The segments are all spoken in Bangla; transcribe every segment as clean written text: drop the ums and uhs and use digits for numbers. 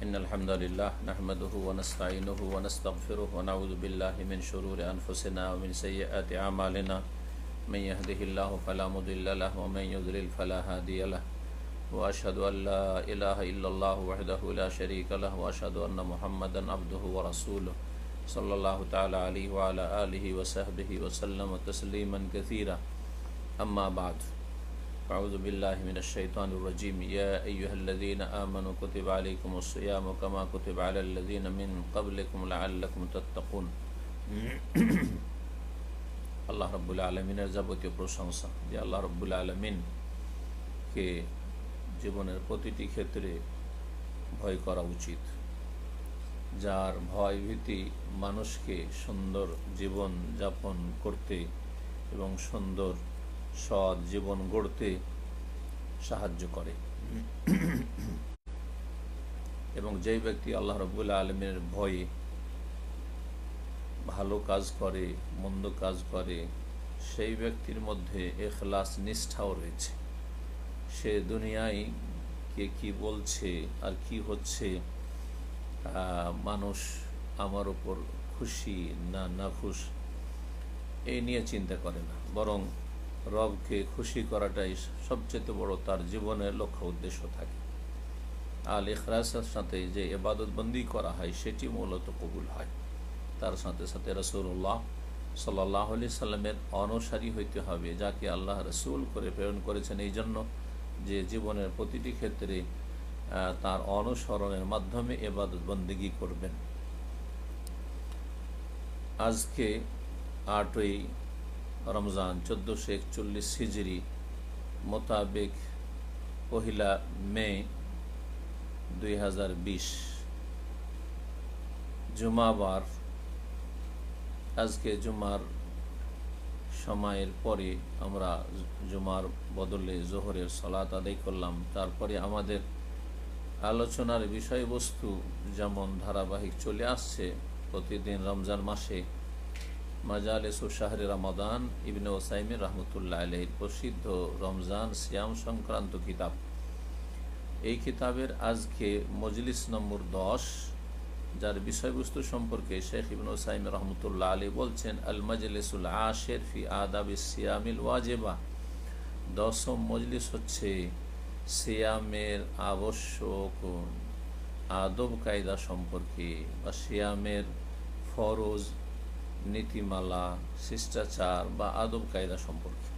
إن الحمد لله نحمده ونستعينه ونستغفره ونعوذ بالله من شرور أنفسنا ومن سيئات أعمالنا من يهده الله فلا مضل له ومن يضلل فلا هادي له وأشهد أن لا إله إلا الله وحده لا شريك له وأشهد أن محمدا عبده ورسوله صلى الله تعالى عليه وعلى آله وصحبه وسلم تسليما كثيرا أما بعد أعوذ بالله من الشيطان الرجيم يا أيها الذين آمنوا كتب عليكم الصيام كما كتب على الذين من قبلكم لعلكم تتقون আল্লাহ রব্বুল আলমিনের যাবতীয় প্রশংসা যে আল্লাহ রব্বুল আলমিনকে জীবনের প্রতিটি ক্ষেত্রে ভয় করা উচিত, যার ভয় ভীতি মানুষকে সুন্দর জীবন যাপন করতে এবং সুন্দর সৎ জীবন গড়তে সাহায্য করে। এবং যেই ব্যক্তি আল্লাহ রব্বুল আলমিনের ভয়ে ভালো কাজ করে, মন্দ কাজ করে, সেই ব্যক্তির মধ্যে ইখলাস নিষ্ঠাও রয়েছে। সে দুনিয়ায় কে কি বলছে আর কি হচ্ছে, মানুষ আমার উপর খুশি না নাখুশ এই নিয়ে চিন্তা করে না, বরং রবকে খুশি করাটাই সবচেয়ে বড় তার জীবনের লক্ষ্য উদ্দেশ্য থাকে। আল ইখলাসের সাথে যে ইবাদতবন্দি করা হয় সেটি মূলত কবুল হয়। তার সাথে সাথে রাসূলুল্লাহ সাল্লাল্লাহু আলাইহি সাল্লামের অনুসারী হইতে হবে, যাকে আল্লাহ রাসূল করে প্রেরণ করেছেন এই জন্য যে জীবনের প্রতিটি ক্ষেত্রে তার অনুসরণের মাধ্যমে ইবাদতবন্দিগি করবেন। আজকে 8ই রমজান 1441 হিজরি মোতাবেক 1 মে 2020 জুমাবার। আজকে জুমার সময়ের পরে আমরা জুমার বদলে জোহরের সালাত আদায় করলাম। তারপরে আমাদের আলোচনার বিষয়বস্তু যেমন ধারাবাহিক চলে আসছে প্রতিদিন রমজান মাসে মাজালিসু শাহরি রমাদান ইবনে ওসাইমিন রহমতুল্লাহ আলাইহির প্রসিদ্ধ রমজান সিয়াম সংক্রান্ত কিতাব। এই কিতাবের আজকে মজলিস নম্বর 10, যার বিষয়বস্তু সম্পর্কে শেখ ইবনে ওসাইমিন রহমতুল্লাহ আলাইহি বলছেন আল মাজলিসুল আশির ফি আদাবিস সিয়ামিল ওয়াজিবা। 10ম মজলিস হচ্ছে সিয়ামের আবশ্যক আদব কায়দা সম্পর্কে বা সিয়ামের ফরজ নীতিমালা, শিষ্টাচার বা আদব কায়দা সম্পর্কে।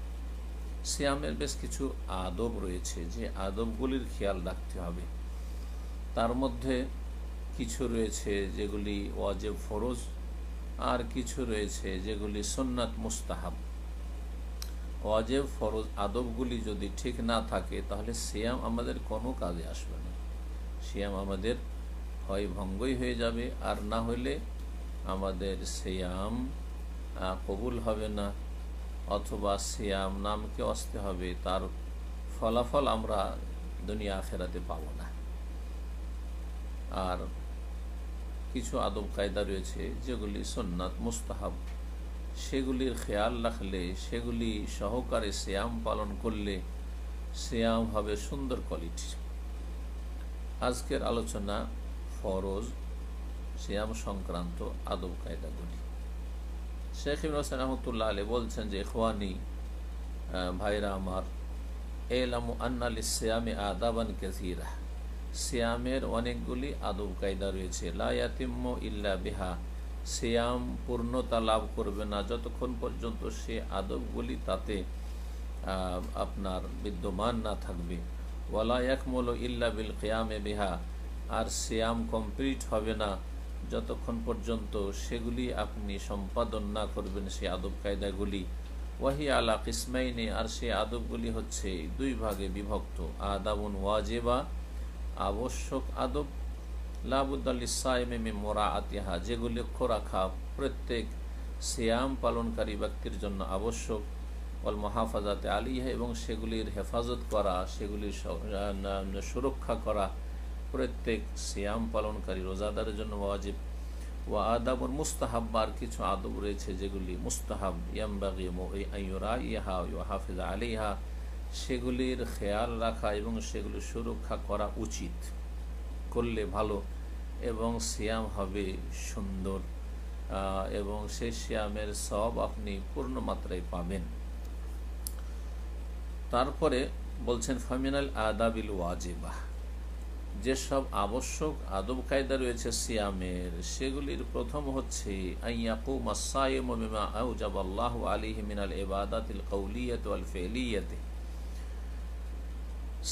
সিয়ামের বেশ কিছু আদব রয়েছে যে আদবগুলির খেয়াল রাখতে হবে। তার মধ্যে কিছু রয়েছে যেগুলি ওয়াজিব ফরজ, আর কিছু রয়েছে যেগুলি সুন্নাত মুস্তাহাব। ওয়াজিব ফরজ আদবগুলি যদি ঠিক না থাকে তাহলে সিয়াম আমাদের কোনো কাজে আসবে না। সিয়াম আমাদের হয় ভঙ্গই হয়ে যাবে, আর না হলে আমাদের সিয়াম কবুল হবে না, অথবা সিয়াম নামকে আসতে হবে, তার ফলাফল আমরা দুনিয়া আখেরাতে পাব না। আর কিছু আদব কায়দা রয়েছে যেগুলি সুন্নাত মুস্তাহাব, সেগুলির খেয়াল রাখলে, সেগুলি সহকারে সিয়াম পালন করলে সিয়াম হবে সুন্দর কোয়ালিটির। আজকের আলোচনা ফরজ সিয়াম সংক্রান্ত আদব কায়দাগুলি। শেখ ইবনে ওসাইমিন রহমতুল্লাহ আলাইহি বলছেন যে ইখওয়ানি ভাইরা আমার, এলামু আন্না লিসিয়ামি আদাবান কাসীরা, সিয়ামের অনেকগুলি আদব কায়দা রয়েছে। লা ইয়াতিম্মু ইল্লা বিহা, সিয়াম পূর্ণতা লাভ করবে না যতক্ষণ পর্যন্ত সে আদবগুলি তাতে আপনার বিদ্যমান না থাকবে। ওয়ালা ইয়াকমুলু ইল্লা বিল কিয়ামে বিহা, আর সিয়াম কমপ্লিট হবে না যতক্ষণ পর্যন্ত সেগুলি আপনি সম্পাদন না করবেন, সে আদব কায়দাগুলি। ওয়াহি আলা কিসমাইনি, আর সে আদবগুলি হচ্ছে 2 ভাগে বিভক্ত। আদাবুন ওয়াজিবা, আবশ্যক আদব, লাবুদ্দা লিসাইমি মিন মুরাআতিহা, যেগুলি লক্ষ্য রাখা প্রত্যেক সিয়াম পালনকারী ব্যক্তির জন্য আবশ্যক। ওয়াল মুহাফাজাতে আলাইহা, এবং সেগুলির হেফাজত করা, সেগুলির সুরক্ষা করা প্রত্যেক সিয়াম পালনকারী রোজাদারের জন্য ওয়াজিব। ওয়া আদাবুল মুস্তাহাব্বার, কিছু আদব রয়েছে যেগুলি মুস্তাহাব, ইয়ামবাগি আন ইউরাইহা ওয়া ইউহাফিজ আলাইহা, সেগুলির খেয়াল রাখা এবং সেগুলি সুরক্ষা করা উচিত, করলে ভালো। এবং সিয়াম হবে সুন্দর, এবং সেই সিয়ামের সওয়াব আপনি পূর্ণ মাত্রায় পাবেন। তারপরে বলছেন ফামিনাল আদাবিল ওয়াজিবাহ, যেসব আবশ্যক আদব কায়দা রয়েছে সিয়ামের, সেগুলির প্রথম হচ্ছে আইয়াকুম আস-সাইমু বিমা আওজাবাল্লাহু আলাইহি মিনাল ইবাদাতিল কাউলিয়াতি ওয়াল ফি'লিয়াতি,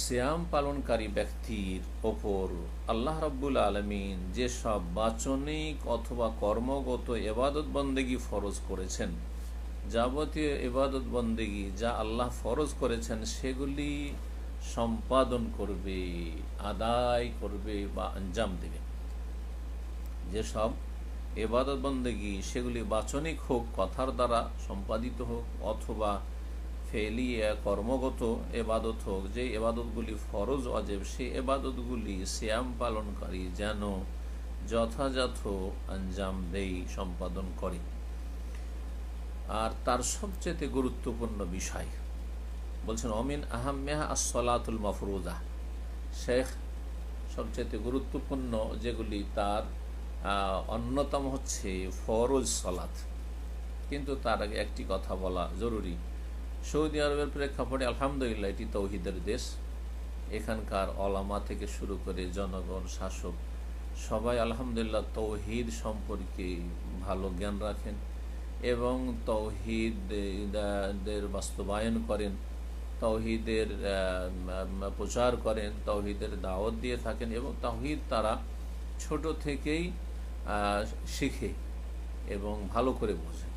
সিয়াম পালনকারী ব্যক্তির ওপর আল্লাহ রাব্বুল আলামিন যেসব বাচনিক অথবা কর্মগত ইবাদত বন্দেগী ফরজ করেছেন, যাবতীয় ইবাদত বন্দেগী যা আল্লাহ ফরজ করেছেন সেগুলি সম্পাদন করবে, আদায় করবে বা আঞ্জাম দেবে। যেসব ইবাদত বন্দেগী সেগুলি বাচনিক হোক, কথার দ্বারা সম্পাদিত হোক, অথবা ফেলিয়া কর্মগত এবাদত হোক, যে এবাদতগুলি ফরজ ওয়াজিব, সেই এবাদতগুলি সিয়াম পালনকারী যেন যথাযথ আঞ্জাম দেই, সম্পাদন করে। আর তার সবচেয়ে গুরুত্বপূর্ণ বিষয় বলছেন অমিন আহাম্মেহা আস-সালাতুল মাফরুজা, শেখ সবচেয়ে গুরুত্বপূর্ণ যেগুলি তার অন্যতম হচ্ছে ফরজ সালাত। কিন্তু তার আগে একটি কথা বলা জরুরি। সৌদি আরবের প্রেক্ষাপটে আলহামদুলিল্লাহ এটি তৌহিদের দেশ। এখানকার ওলামা থেকে শুরু করে জনগণ, শাসক সবাই আলহামদুলিল্লাহ তৌহিদ সম্পর্কে ভালো জ্ঞান রাখেন এবং তৌহিদের বাস্তবায়ন করেন, তৌহিদের প্রচার করেন, তৌহিদের দাওয়াত দিয়ে থাকেন এবং তৌহিদ তারা ছোট থেকেই শিখে এবং ভালো করে বোঝে।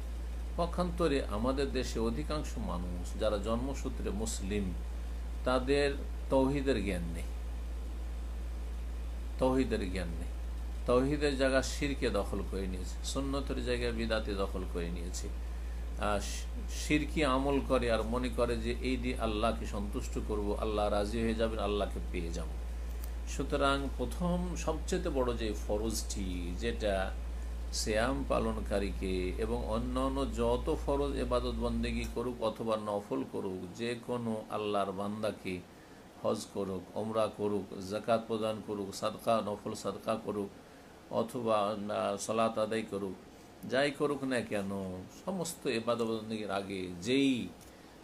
পক্ষান্তরে আমাদের দেশে অধিকাংশ মানুষ যারা জন্মসূত্রে মুসলিম, তাদের তৌহিদের জ্ঞান নেই, তৌহিদের জায়গা শিরকে দখল করে নিয়েছে, সুন্নতের জায়গায় বিদাতে দখল করে নিয়েছে, শিরকি আমল করে আর মনে করে যে এই দিয়ে আল্লাহকে সন্তুষ্ট করব, আল্লাহ রাজি হয়ে যাবেন, আল্লাহকে পেয়ে যাব। সুতরাং প্রথম সবচেয়ে বড় যে ফরজটি, যেটা সিয়াম পালনকারীকে এবং অন্য অন্য যত ফরজ ইবাদত বন্দেগী করুক অথবা নফল করুক, যে কোনো আল্লাহর বান্দাকে হজ করুক, ওমরা করুক, যাকাত প্রদান করুক, সাদকা নফল সাদকা করুক অথবা সালাত আদায় করুক, যাই করুক না কেন, সমস্ত ইবাদত বন্দেগীর আগে যেই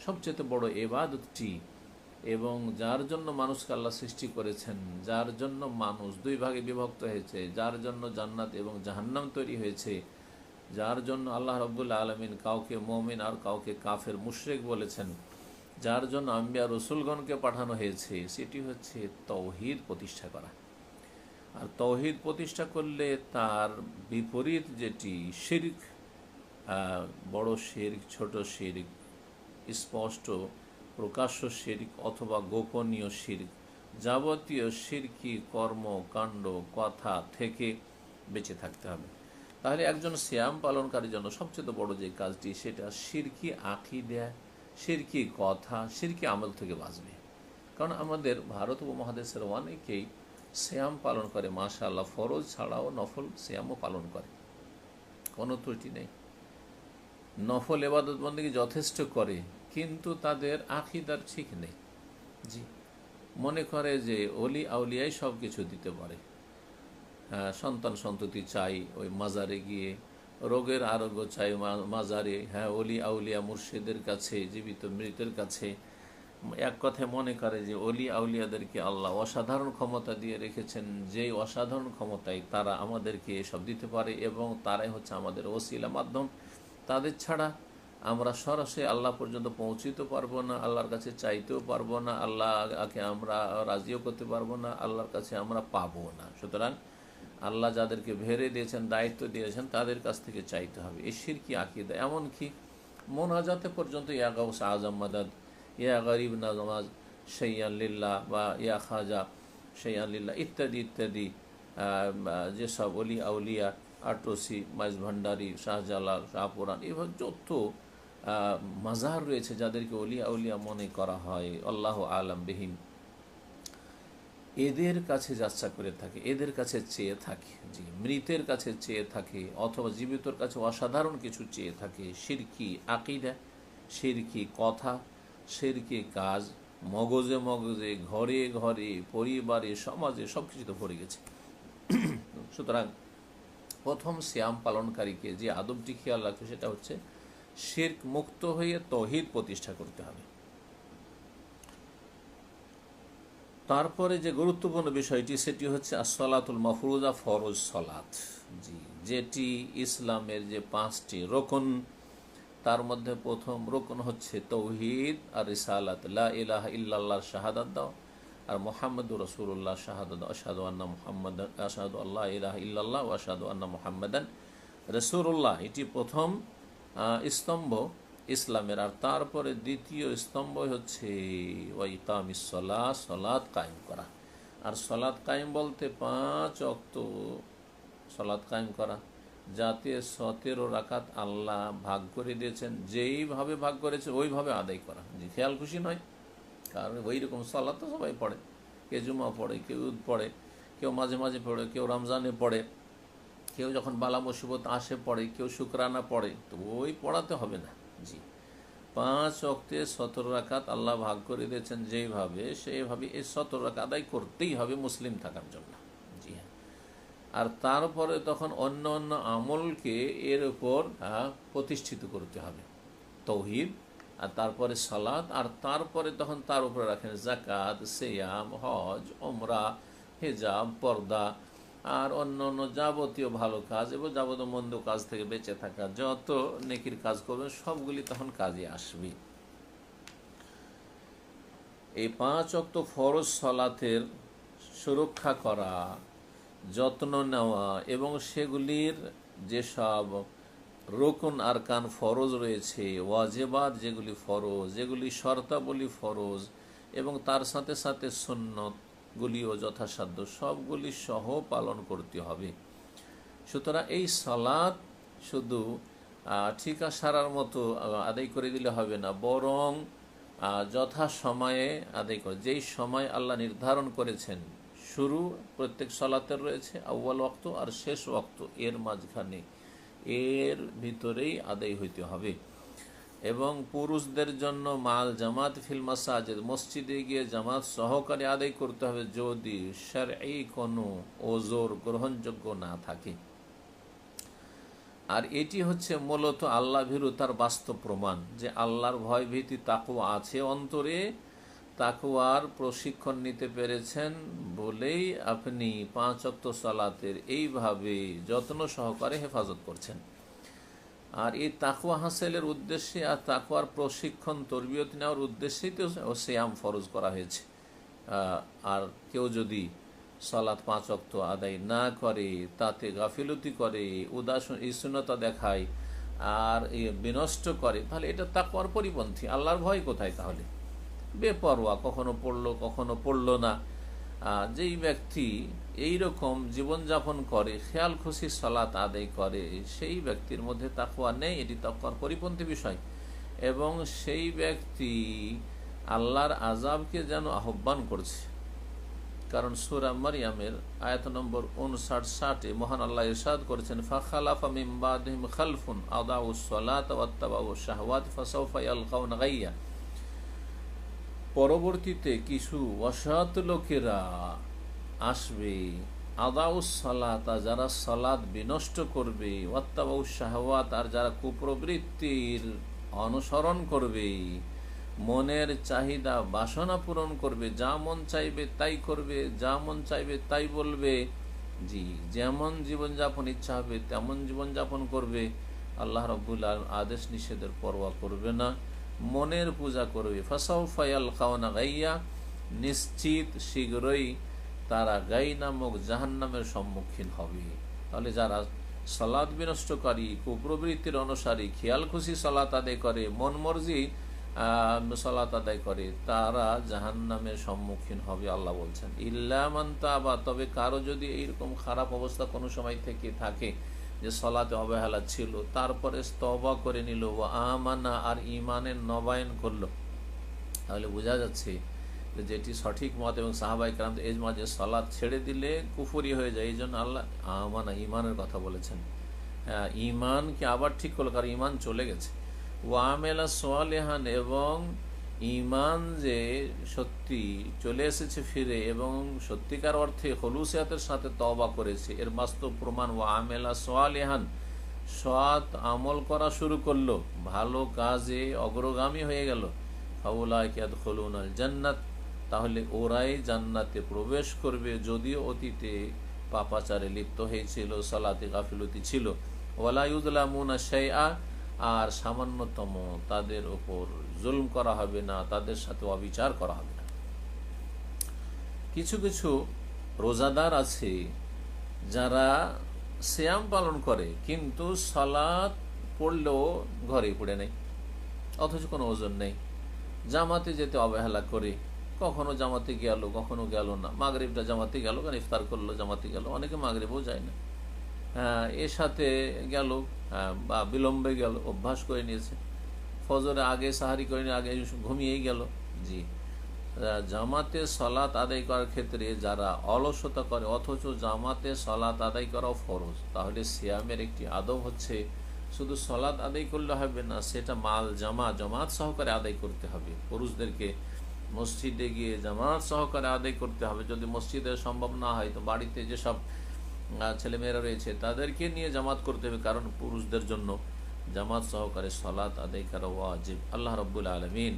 সবচেয়ে বড় ইবাদতটি এবং যার জন্য মানুষকে আল্লাহ সৃষ্টি করেছেন, যার জন্য মানুষ দুই ভাগে বিভক্ত হয়েছে, যার জন্য জান্নাত এবং জাহান্নাম তৈরি হয়েছে, যার জন্য আল্লাহ রাব্বুল আলামিন কাউকে মুমিন আর কাউকে কাফের মুশরিক বলেছেন, যার জন্য আম্বিয়া রসুলগণকে পাঠানো হয়েছে, সেটি হচ্ছে তৌহিদ প্রতিষ্ঠা করা। আর তৌহিদ প্রতিষ্ঠা করলে তার বিপরীত যেটি শিরক, বড় শিরক, ছোট শিরক, স্পষ্ট প্রকাশ্য শিরক অথবা গোপনীয় শিরক, যাবতীয় শিরকি কর্মকাণ্ড কথা থেকে বেঁচে থাকতে হবে। তাহলে একজন সিয়াম পালনকারীর জন্য সবচেয়ে বড় যে কাজটি, সেটা শিরকি আকীদা, শিরকি কথা, শিরকি আমল থেকে বাঁচবে। কারণ আমাদের ভারত উপমহাদেশের অনেকেই সিয়াম পালন করে, মাশাআল্লাহ, ফরজ ছাড়াও নফল সিয়ামও পালন করে, কোনো ত্রুটি নেই, নফল ইবাদত বন্দেগী যথেষ্ট করে, কিন্তু তাদের আকীদার ঠিক নেই। জি, মনে করে যে ওলি আউলিয়াই সব কিছু দিতে পারে, সন্তান সন্ততি চাই ওই মাজারে গিয়ে, রোগের আরোগ্য চাই মাজারে, হ্যাঁ ওলি আউলিয়া মুর্শিদের কাছে, জীবিত মৃতের কাছে। এক কথায় মনে করে যে ওলি আউলিয়াদেরকে আল্লাহ অসাধারণ ক্ষমতা দিয়ে রেখেছেন, যেই অসাধারণ ক্ষমতায় তারা আমাদেরকে এসব দিতে পারে এবং তারাই হচ্ছে আমাদের ওসিলা মাধ্যম। তাদের ছাড়া আমরা সরাসরি আল্লাহ পর্যন্ত পৌঁছিতে পারবো না, আল্লাহর কাছে চাইতেও পারবো না, আল্লাহকে আমরা রাজিও করতে পারবো না, আল্লাহর কাছে আমরা পাবো না। সুতরাং আল্লাহ যাদেরকে ভেড়ে দিয়েছেন, দায়িত্ব দিয়েছেন, তাদের কাছ থেকে চাইতে হবে। এই শিরকি আকীদা, এমনকি মোনাজাতে পর্যন্ত ইয়া গাউস আজম মাদাদ, ইয়া গরিব নামাজ শাইয়ান লিল্লাহ বা ইয়া খাজা শাইয়ান লিল্লাহ ইত্যাদি ইত্যাদি যেসব অলি আউলিয়া, আটরসি, মাইজ ভান্ডারী, শাহজালাল, শাহপুরাণ, এভাবে যত মাজার রয়েছে যাদেরকে অলি আউলিয়া মনে করা হয়, আল্লাহ আলাম বিহিম, এদের কাছে যাত্রা করে থাকে, এদের কাছে চেয়ে থাকে, জি, মৃতের কাছে চেয়ে থাকে অথবা জীবিতর কাছে অসাধারণ কিছু চেয়ে থাকে। শিরকি আকীদা, শিরকি কথা, শিরকি কাজ, মগজে মগজে, ঘরে ঘরে, পরিবারে, সমাজে সব কিছুতে ভরে গেছে। সুতরাং প্রথম সিয়াম পালনকারীকে যে আদবটি খেয়াল রাখবে সেটা হচ্ছে শিরক মুক্ত হয়ে তৌহিদ প্রতিষ্ঠা করতে হবে। তারপরে যে গুরুত্বপূর্ণ বিষয়টি সেটি হচ্ছে আসসালাতুল মাফরুজা, ফরজ সলাত, জি, যেটি ইসলামের যে 5টি রোকন, তার মধ্যে প্রথম রোকন হচ্ছে তৌহিদ আর রিসালাত, লা ইলাহা ইল্লাল্লাহর শাহাদাত দাও আর মুহাম্মাদুর রাসূলুল্লাহ শাহাদাত দাও, আশহাদু আন্না মুহাম্মাদান, আশহাদু আল্লা ইলাহা ইল্লাল্লাহ ওয়া আশহাদু আন্না মুহাম্মাদান রাসূলুল্লাহ। এটি প্রথম স্তম্ভ ইসলামের। আর তারপরে দ্বিতীয় স্তম্ভ হচ্ছে ওয়া ইকামিস সালাহ, সালাত কায়েম করা। আর সালাত কায়েম বলতে 5 ওয়াক্ত সালাত কায়েম করা, যাতে 17 রাকাত আল্লাহ ভাগ করে দিয়েছেন, যেইভাবে ভাগ করেছে ওইভাবে আদায় করা, যে খেয়াল খুশি নয়। কারণ ওই রকম সালাত তো সবাই পড়ে, কেউ জুমা পড়ে, কেউ ঈদ পড়ে, কেউ মাঝে মাঝে পড়ে, কেউ রমজানে পড়ে, কেউ যখন বালা মুসিবত আসে পড়ে, কেউ শুকরানা পড়ে, তো ওই পড়াতে হবে না। জি, 5 ওয়াক্তে 17 রাকাত আল্লাহ ভাগ করে দিয়েছেন যেইভাবে, সেইভাবে এই 17 রাকাত আদায় করতেই হবে মুসলিম থাকার জন্য। জি হ্যাঁ। আর তারপরে তখন অন্য অন্য আমলকে এর উপর প্রতিষ্ঠিত করতে হবে, তৌহিদ, আর তারপরে সালাত, আর তারপরে তখন তার উপরে রাখেন যাকাত, সিয়াম, হজ, ওমরা, হিজাব, পর্দা, আর অন্য অন্য যাবতীয় ভালো কাজ এবং যাবতীয় মন্দ কাজ থেকে বেঁচে থাকা, যত নেকির কাজ করবেন সবগুলি তখন কাজে আসবে। এই 5 ওয়াক্ত ফরজ সালাতের সুরক্ষা করা, যত্ন নেওয়া এবং সেগুলির যেসব রুকন আরকান ফরজ রয়েছে, ওয়াজিবাত যেগুলি ফরজ, যেগুলি শর্তাবলী ফরজ, এবং তার সাথে সাথে সুন্নতগুলিও যথাসাধ্য সবগুলি সহ পালন করতে হবে। সুতরাং এই সালাত শুধু ঠিকা সারার মতো আদায় করে দিলে হবে না, বরং যথা সময়ে আদায় করে, যেই সময় আল্লাহ নির্ধারণ করেছেন। শুরু প্রত্যেক সালাতের রয়েছে আউয়াল ওয়াক্ত আর শেষ ওয়াক্ত, এর মাঝখানে, এর ভিতরেই আদায় হইতে হবে। এবং পুরুষদের জন্য মাল জামাত ফিল মাসাজিদ, মসজিদে গিয়ে জামাত সহকারে আদায় করতে হবে যদি শারঈ কোনো ওজর গ্রহণযোগ্য না থাকে। আর এটি হচ্ছে মূলত আল্লাহ ভীরুতার বাস্তব প্রমাণ, যে আল্লাহর ভয় ভীতি তাকওয়া আছে অন্তরে, তাকওয়ার প্রশিক্ষণ নিতে পেরেছেন বলেই আপনি 5 ওয়াক্ত সালাতের এইভাবে যত্ন সহকারে হেফাজত করছেন। আর এই তাকওয়া হাসিলের উদ্দেশ্যে আর তাকওয়ার প্রশিক্ষণ তরবিয়ত নেওয়ার উদ্দেশ্যেই তো সিয়াম ফরজ করা হয়েছে। আর কেউ যদি সালাত 5 ওয়াক্ত আদায় না করে, তাতে গাফিলতি করে, উদাসীনতা দেখায় আর বিনষ্ট করে, তাহলে এটা তাকওয়ার পরিপন্থী। আল্লাহর ভয় কোথায় তাহলে? বেপরোয়া, কখনো পড়লো কখনো পড়লো না। যেই ব্যক্তি এইরকম জীবনযাপন করে, খেয়াল খুশি সালাত আদায় করে, সেই ব্যক্তির মধ্যে তাকওয়া নেই, এটি তাকওয়ার পরিপন্থী বিষয়। এবং সেই ব্যক্তি আল্লাহর আযাবকে যেন আহ্বান করছে। কারণ সূরা মারইয়ামের আয়াত নম্বর 59-60 মহান আল্লাহ ইরশাদ করেছেন, ফাখালাফা মিন বাদিহিম খালফুন আদাউস সালাতা ওয়াত্তাবাউশ শাহওয়াত ফাসাউফা ইয়ালকাউনা গাইয়া। পরবর্তীতে কিছু অসৎ লোকেরা আসবে, আদাউস সালাত, যারা সালাত বিনষ্ট করবে, ওয়াত্তাবাউশ শাহওয়াত, আর যারা কুপ্রবৃত্তির অনুসরণ করবে, মনের চাহিদা বাসনা পূরণ করবে, যা মন চাইবে তাই করবে, যা মন চাইবে তাই বলবে, জি, যেমন জীবনযাপন ইচ্ছা হবে তেমন জীবনযাপন করবে, আল্লাহ রাব্বুল আলামিন আদেশ নিষেধের পরোয়া করবে না, মনের পূজা করবে। ফাসাউফা ইয়ালকাউনা গাইয়া, নিশ্চিত শীঘ্রই তারা গাই নামক জাহান্নামের সম্মুখীন হবে। তাহলে যারা সালাত বিনষ্টকারী, কুপ্রবৃত্তির অনুসারী, খেয়াল খুশি সালাত আদায় করে, মন মর্জি সালাত আদায় করে, তারা জাহান্নামের সম্মুখীন হবে আল্লাহ বলছেন। ইল্লা মান তাবা, তবে কারো যদি এইরকম খারাপ অবস্থা কোনো সময় থেকে থাকে যে সালাতে অবহেলা ছিল, তারপরে তওবা করে নিল, ওয়া আমানা, আর ঈমানের নবায়ন করলো, তাহলে বোঝা যাচ্ছে যে যেটি সঠিক মত এবং সাহাবায়ে কেরামদের ইজমা, যে সালাত ছেড়ে দিলে কুফরি হয়ে যায়। এই জন্য আল্লাহ আমানা, ঈমানের কথা বলেছেন। হ্যাঁ, ঈমানকে আবার ঠিক করলো, কারণ ঈমান চলে গেছে। ওয়া আমেলা সালিহান, এবং ঈমান যে সত্যি চলে এসেছে ফিরে এবং সত্যিকার অর্থে খলুসিয়াতের সাথে তওবা করেছে, এর বাস্তব প্রমাণ ওয়া আমেলা সালিহান, সৎ আমল করা শুরু করলো, ভালো কাজে অগ্রগামী হয়ে গেল, ফাউলাইকা ইয়াদখুলুনাল জান্নাত, তাহলে ওরাই জান্নাতে প্রবেশ করবে, যদিও অতীতে পাপাচারে লিপ্ত হয়েছিল, সালাতে গাফিলতি ছিল। ওয়ালা ইউযলামুনা শাইআ, আর সামান্যতম তাদের ওপর জুলম করা হবে না, তাদের সাথে অবিচার করা হবে না। কিছু কিছু রোজাদার আছে যারা সিয়াম পালন করে কিন্তু সালাত পড়লেও ঘরে পড়ে নেই, অথচ কোনো ওজন নেই, জামাতে যেতে অবহেলা করে, কখনো জামাতে গেল কখনো গেল না, মাগরিবটা জামাতে গেল, কারণ ইফতার করলো জামাতে গেল, অনেকে মাগরিবও যায় না, এর সাথে গেল বা বিলম্বে গেল, অভ্যাস করে নিয়েছে, ফজরে আগে সাহারি করে আগে ঘুমিয়েই গেল। জি, জামাতে সলাত আদায় করার ক্ষেত্রে যারা অলসতা করে অথচ জামাতে সলাত আদায় করাও ফরজ, তাহলে সিয়ামের একটি আদব হচ্ছে শুধু সলাত আদায় করলে হবে না, সেটা মাল জামাত সহকারে আদায় করতে হবে। পুরুষদেরকে মসজিদে গিয়ে জামাত সহকারে আদায় করতে হবে, যদি মসজিদে সম্ভব না হয় তো বাড়িতে যেসব ছেলেমেয়েরা রয়েছে তাদেরকে নিয়ে জামাত করতে হবে, কারণ পুরুষদের জন্য জামাত সহকারে সলাত আদায় করা ওয়াজিব। আল্লাহ রাব্বুল আলামিন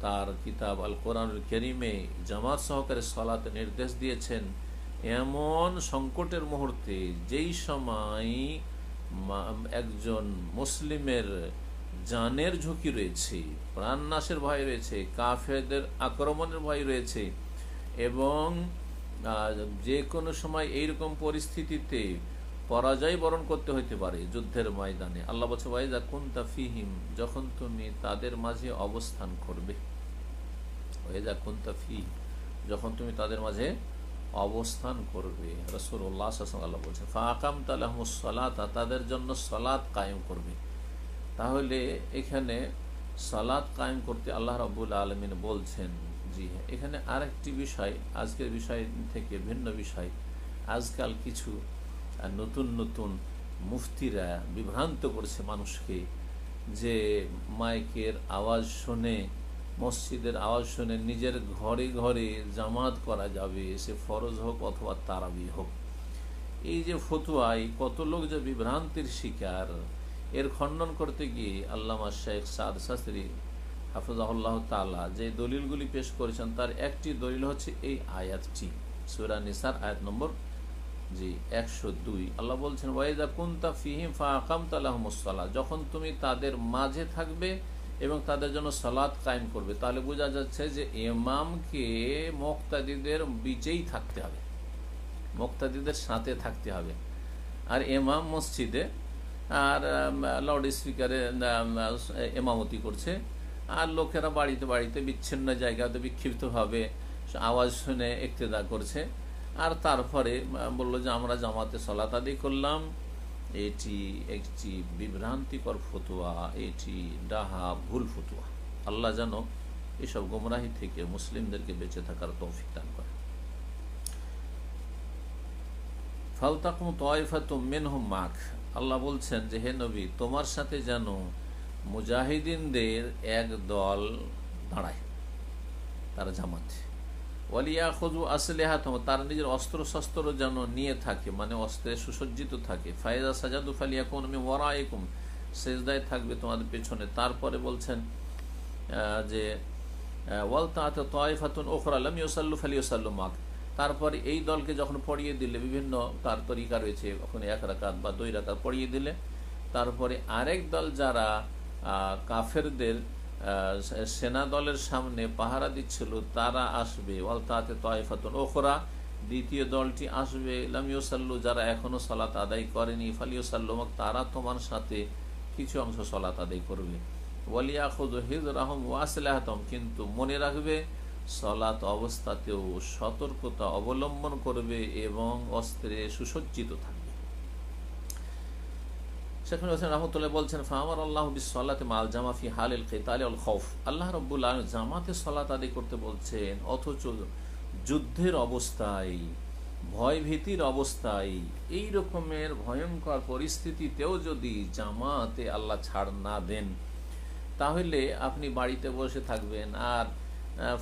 তার কিতাব আল কোরআনুল কারীমে জামাত সহকারে সলাতে নির্দেশ দিয়েছেন এমন সংকটের মুহূর্তে, যেই সময় একজন মুসলিমের জানের ঝুঁকি রয়েছে, প্রাণনাশের ভয় রয়েছে, কাফেরদের আক্রমণের ভয় রয়েছে, এবং যে কোনো সময় এইরকম পরিস্থিতিতে পরাজয় বরণ করতে হইতে পারে যুদ্ধের ময়দানে। আল্লাহ বলছে ওয়াইজা কুনতা ফিহিম, যখন তুমি তাদের মাঝে অবস্থান করবে, ওয়াইজা কুনতা ফি, যখন তুমি তাদের মাঝে অবস্থান করবে, রাসূলুল্লাহ সাল্লাল্লাহু আলাইহি ওয়াসাল্লাম আল্লাহ বলছেন ফাআকামতা লাহুমুস সালাত, তাদের জন্য সালাত কায়েম করবে। তাহলে এখানে সালাত কায়েম করতে আল্লাহ রাব্বুল আলামিন বলছেন। জি হ্যাঁ, এখানে আরেকটি বিষয়, আজকের বিষয় থেকে ভিন্ন বিষয়, আজকাল কিছু নতুন নতুন মুফতিরা বিভ্রান্ত করছে মানুষকে, যে মাইকের আওয়াজ শুনে, মসজিদের আওয়াজ শুনে নিজের ঘরে ঘরে জামাত করা যাবে, সে ফরজ হোক অথবা তারাবি হোক। এই যে ফতুয়ায় কত লোক যে বিভ্রান্তির শিকার, এর খণ্ডন করতে গিয়ে আল্লামা শেখ সাদ শাস্ত্রী হাফিজাহুল্লাহ তাআলা যে দলিলগুলি পেশ করেছেন, তার একটি দলিল হচ্ছে এই আয়াতটি, সূরা নিসার আয়াত নম্বর 102। আল্লাহ বলছেন ওয়াইদা কুনতা ফিহিম ফাআকামতা লাহুমুস সালাত, যখন তুমি তাদের মাঝে থাকবে এবং তাদের জন্য সালাত কায়েম করবে। তাহলে বোঝা যাচ্ছে যে ইমামকে মুক্তাদিদের বিচেই থাকতে হবে, মুক্তাদিদের সাথে থাকতে হবে। আর ইমাম মসজিদে আর লাউড স্পিকারে ইমামতি করছে, আর লোকেরা বাড়িতে বাড়িতে বিচ্ছিন্ন জায়গাতে বিক্ষিপ্তভাবে আওয়াজ শুনে ইক্তেদা করছে, আর তারপরে বললো যে আমরা জামাতে সালাত আদায় করলাম। এটি একটি বিভ্রান্তিকর ফতোয়া, এটি ডাহা ভুল ফতোয়া। আল্লাহ যেন এসব গোমরাহি থেকে মুসলিমদেরকে বেঁচে থাকার তৌফিক দান করে। ফালতাকুম তায়ফাতুম মিনহুম মাক, আল্লাহ বলছেন যে হে নবী, তোমার সাথে যেন মুজাহিদিনদের এক দল দাঁড়ায়, তারা জামাতে। ওয়ালিয়া খুযু আসলিহাতুম, তারা নিজের অস্ত্র শস্ত্র যেন নিয়ে থাকে, মানে অস্ত্রে সুসজ্জিত থাকে। ফাইজা সাজাদু ফালিয়াকুন মিন ওয়ারাইকুম, সিজদায় থাকবে তোমাদের পেছনে। তারপরে বলছেন যে ওয়াল তাআতু তায়ফাতুন উখরা লাম ইউসাল্লু ফালিয়ুসাল্লু মাক, তারপরে এই দলকে যখন পড়িয়ে দিলে, বিভিন্ন তার তরিকা রয়েছে, কখনো 1 রাকাত বা 2 রাকাত পড়িয়ে দিলে, তারপরে আরেক দল যারা কাফেরদের সেনা দলের সামনে পাহারা দিচ্ছিল তারা আসবে। ওয়াল তাআতু তায়ফাতুন উখরা, দ্বিতীয় দলটি আসবে, লাম ইউসাল্লু, যারা এখনো সালাত আদায় করেনি, ফালিয়ুসাল্লু মাক, তারা তোমার সাথে কিছু অংশ সালাত আদায় করবে। ওয়ালিয়াখুযু হিযরাহুম ওয়া আসলিহাতুম, কিন্তু মনে রাখবে সালাত অবস্থাতেও সতর্কতা অবলম্বন করবে এবং অস্ত্রে সুসজ্জিত থাকবে। শেখ হোসেন রাহমাতুল্লাহ বলছেন ফামার আল্লাহ বিসসালাতি মাল জামা ফি হালিল কিতালি ওয়াল খাউফ, আল্লাহ রাব্বুল আলামিন জামাতে সালাত আদায় করতে বলছেন, অথচ যুদ্ধের অবস্থায়, ভয় ভীতির অবস্থায়, এই রকমের ভয়ঙ্কর পরিস্থিতিতেও যদি জামাতে আল্লাহ ছাড় না দেন, তাহলে আপনি বাড়িতে বসে থাকবেন আর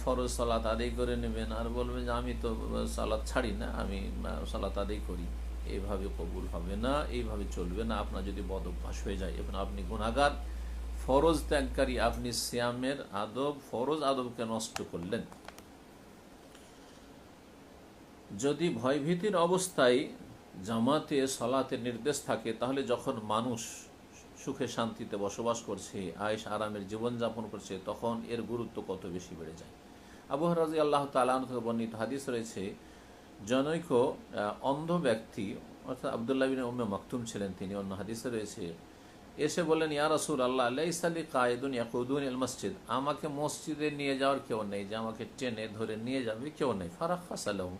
ফরজ সালাত আদায় করে নেবেন আর বলবেন যে আমি তো সালাত ছাড়ি না, আমি সালাত আদায় করি। এইভাবে কবুল হবে না, এইভাবে চলবে না। আপনার যদি বদ অভ্যাস হয়ে যায় এবং আপনি গুনাহগার, ফরজ ত্যাগকারী, আপনি সিয়ামের আদব, ফরজ আদবকে নষ্ট করলেন। যদি ভয়ভীতির অবস্থায় জামাতে সলাতের নির্দেশ থাকে, তাহলে যখন মানুষ সুখে শান্তিতে বসবাস করছে, আয়েশ আরামের জীবনযাপন করছে, তখন এর গুরুত্ব কত বেশি বেড়ে যায়। আবু হুরায়রা রাদিয়াল্লাহু তাআলা আনহু থেকে বর্ণিত হাদিস রয়েছে, জনৈক অন্ধ ব্যক্তি, অর্থাৎ আব্দুল্লাহ বিন উম্মে মাকতুম ছিলেন তিনি, অন্য হাদিসে রয়েছে, এসে বললেন, ইয়া রাসূলুল্লাহ, লাইসা লি কায়দুন ইয়াকুদুনি আল মসজিদ, আমাকে মসজিদে নিয়ে যাওয়ার কেউ নেই, যে আমাকে টেনে ধরে নিয়ে যাবে কেউ নেই। ফারাখাসা লাহু,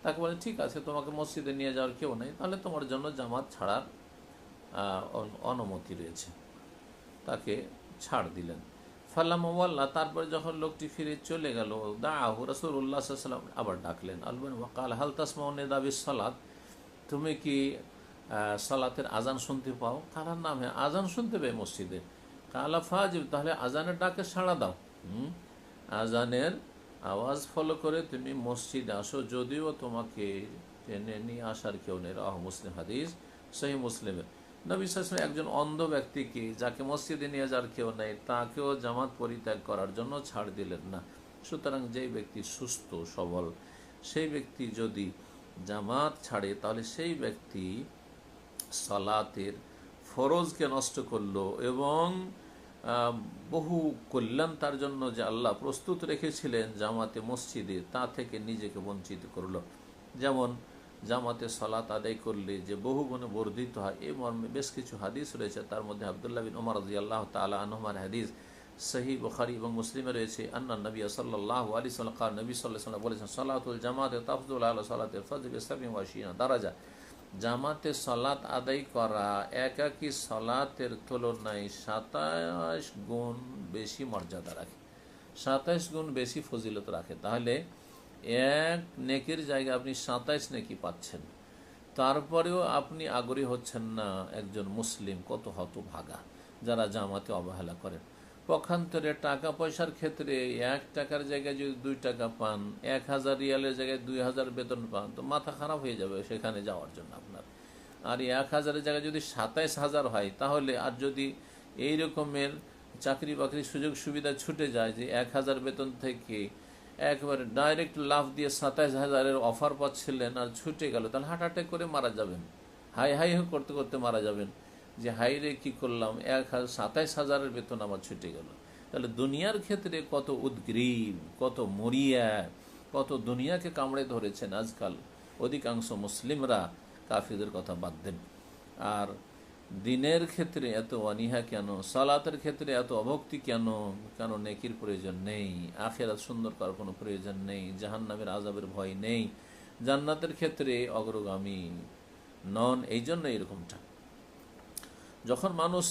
তাকে বলেন, ঠিক আছে, তোমাকে মসজিদে নিয়ে যাওয়ার কেউ নেই, তাহলে তোমার জন্য জামাত ছাড়ার অনুমতি রয়েছে। তাকে ছাড় দিলেন। ফাল্লামা ওয়াল্লা, তারপরে যখন লোকটি ফিরে চলে গেল, দাআহু রাসূলুল্লাহ সাল্লাল্লাহু আলাইহি ওয়াসাল্লাম, আবার ডাকলেন। আলবান ওয়াকাল হাল তাসমাউন নিদা বিস সালাত, তুমি কি সালাতের আজান শুনতে পাও? কালার নামে আজান শুনতে পাই মসজিদে। কালা ফাজিব, তাহলে আজানের ডাকে সাড়া দাও। আজানের আওয়াজ ফলো করে তুমি মসজিদে আসো, যদিও তোমাকে টেনে নিয়ে আসার কেউ নেই। রাহ মুসলিম, হাদিস সহিহ মুসলিমের। নবী সাল্লাল্লাহু আলাইহি ওয়াসাল্লাম একজন অন্ধ ব্যক্তিকে, যাকে মসজিদে নিয়ে যাওয়ার কেউ নেই, তাকেও জামাত পরিত্যাগ করার জন্য ছাড় দিলেন না। সুতরাং যেই ব্যক্তি সুস্থ সবল, সেই ব্যক্তি যদি জামাত ছাড়ে, তাহলে সেই ব্যক্তি সালাতের ফরজকে নষ্ট করলো এবং বহু কল্যাণ তার জন্য যে আল্লাহ প্রস্তুত রেখেছিলেন জামাতে মসজিদে, তা থেকে নিজেকে বঞ্চিত করলো। যেমন জামাতে সালাত আদায় করলে যে বহু গুণে বর্ধিত হয়, এই মর্মে বেশ কিছু হাদিস রয়েছে। তার মধ্যে আব্দুল্লাহ বিন উমর রাদিয়াল্লাহু তাআলা আনহুমার হাদিস সহিহ বুখারী এবং মুসলিমে রয়েছে, আন্না নবী সাল্লাল্লাহু আলাইহি ওয়াসাল্লাম কাল, নবী সাল্লাল্লাহু আলাইহি ওয়াসাল্লাম বলেছেন, সালাতুল জামাতে তাফদুল আলা সালাতিল ফজর বি 27 দারাজা, জামাতে সালাত আদায় করা একাকী সালাতের তুলনায় 27 গুণ বেশি মর্যাদা রাখে, 27 গুণ বেশি ফজিলত রাখে। তাহলে এক নেকির জায়গায় আপনি 27 নেকি পাচ্ছেন, তারপরেও আপনি আগ্রহী হচ্ছেন না। একজন মুসলিম কত হতভাগা যারা জামাতে অবহেলা করেন। পক্ষান্তরে টাকা পয়সার ক্ষেত্রে 1 টাকার জায়গায় যদি 2 টাকা পান, 1000 রিয়ালের জায়গায় 2000 বেতন পান, তো মাথা খারাপ হয়ে যাবে সেখানে যাওয়ার জন্য আপনার। আর 1000-এর জায়গায় যদি 27,000 হয়, তাহলে আর যদি এই রকমের চাকরি বাকরির সুযোগ সুবিধা ছুটে যায় যে 1000 বেতন থেকে একবারে ডাইরেক্ট লাভ দিয়ে 27,000-এর অফার পাচ্ছিলেন আর ছুটে গেল, তাহলে হার্ট অ্যাটাক করে মারা যাবেন, হাই হাই করতে করতে মারা যাবেন যে হাই রে কী করলাম, 27,000-এর বেতন আমার ছুটে গেল। তাহলে দুনিয়ার ক্ষেত্রে কত উদ্গ্রীব, কত মরিয়া, কত দুনিয়াকে কামড়ে ধরেছেন আজকাল অধিকাংশ মুসলিমরা, কাফিরদের কথা বাদ দেন। আর দিনের ক্ষেত্রে এত অনীহা কেন, সালাতের ক্ষেত্রে এত অভক্তি কেন? কেন নেকির প্রয়োজন নেই, আখিরাত সুন্দর করার কোনো প্রয়োজন নেই, জাহান্নামের আযাবের ভয় নেই, জান্নাতের ক্ষেত্রে অগ্রগামী নন, এই জন্য এরকমটা। যখন মানুষ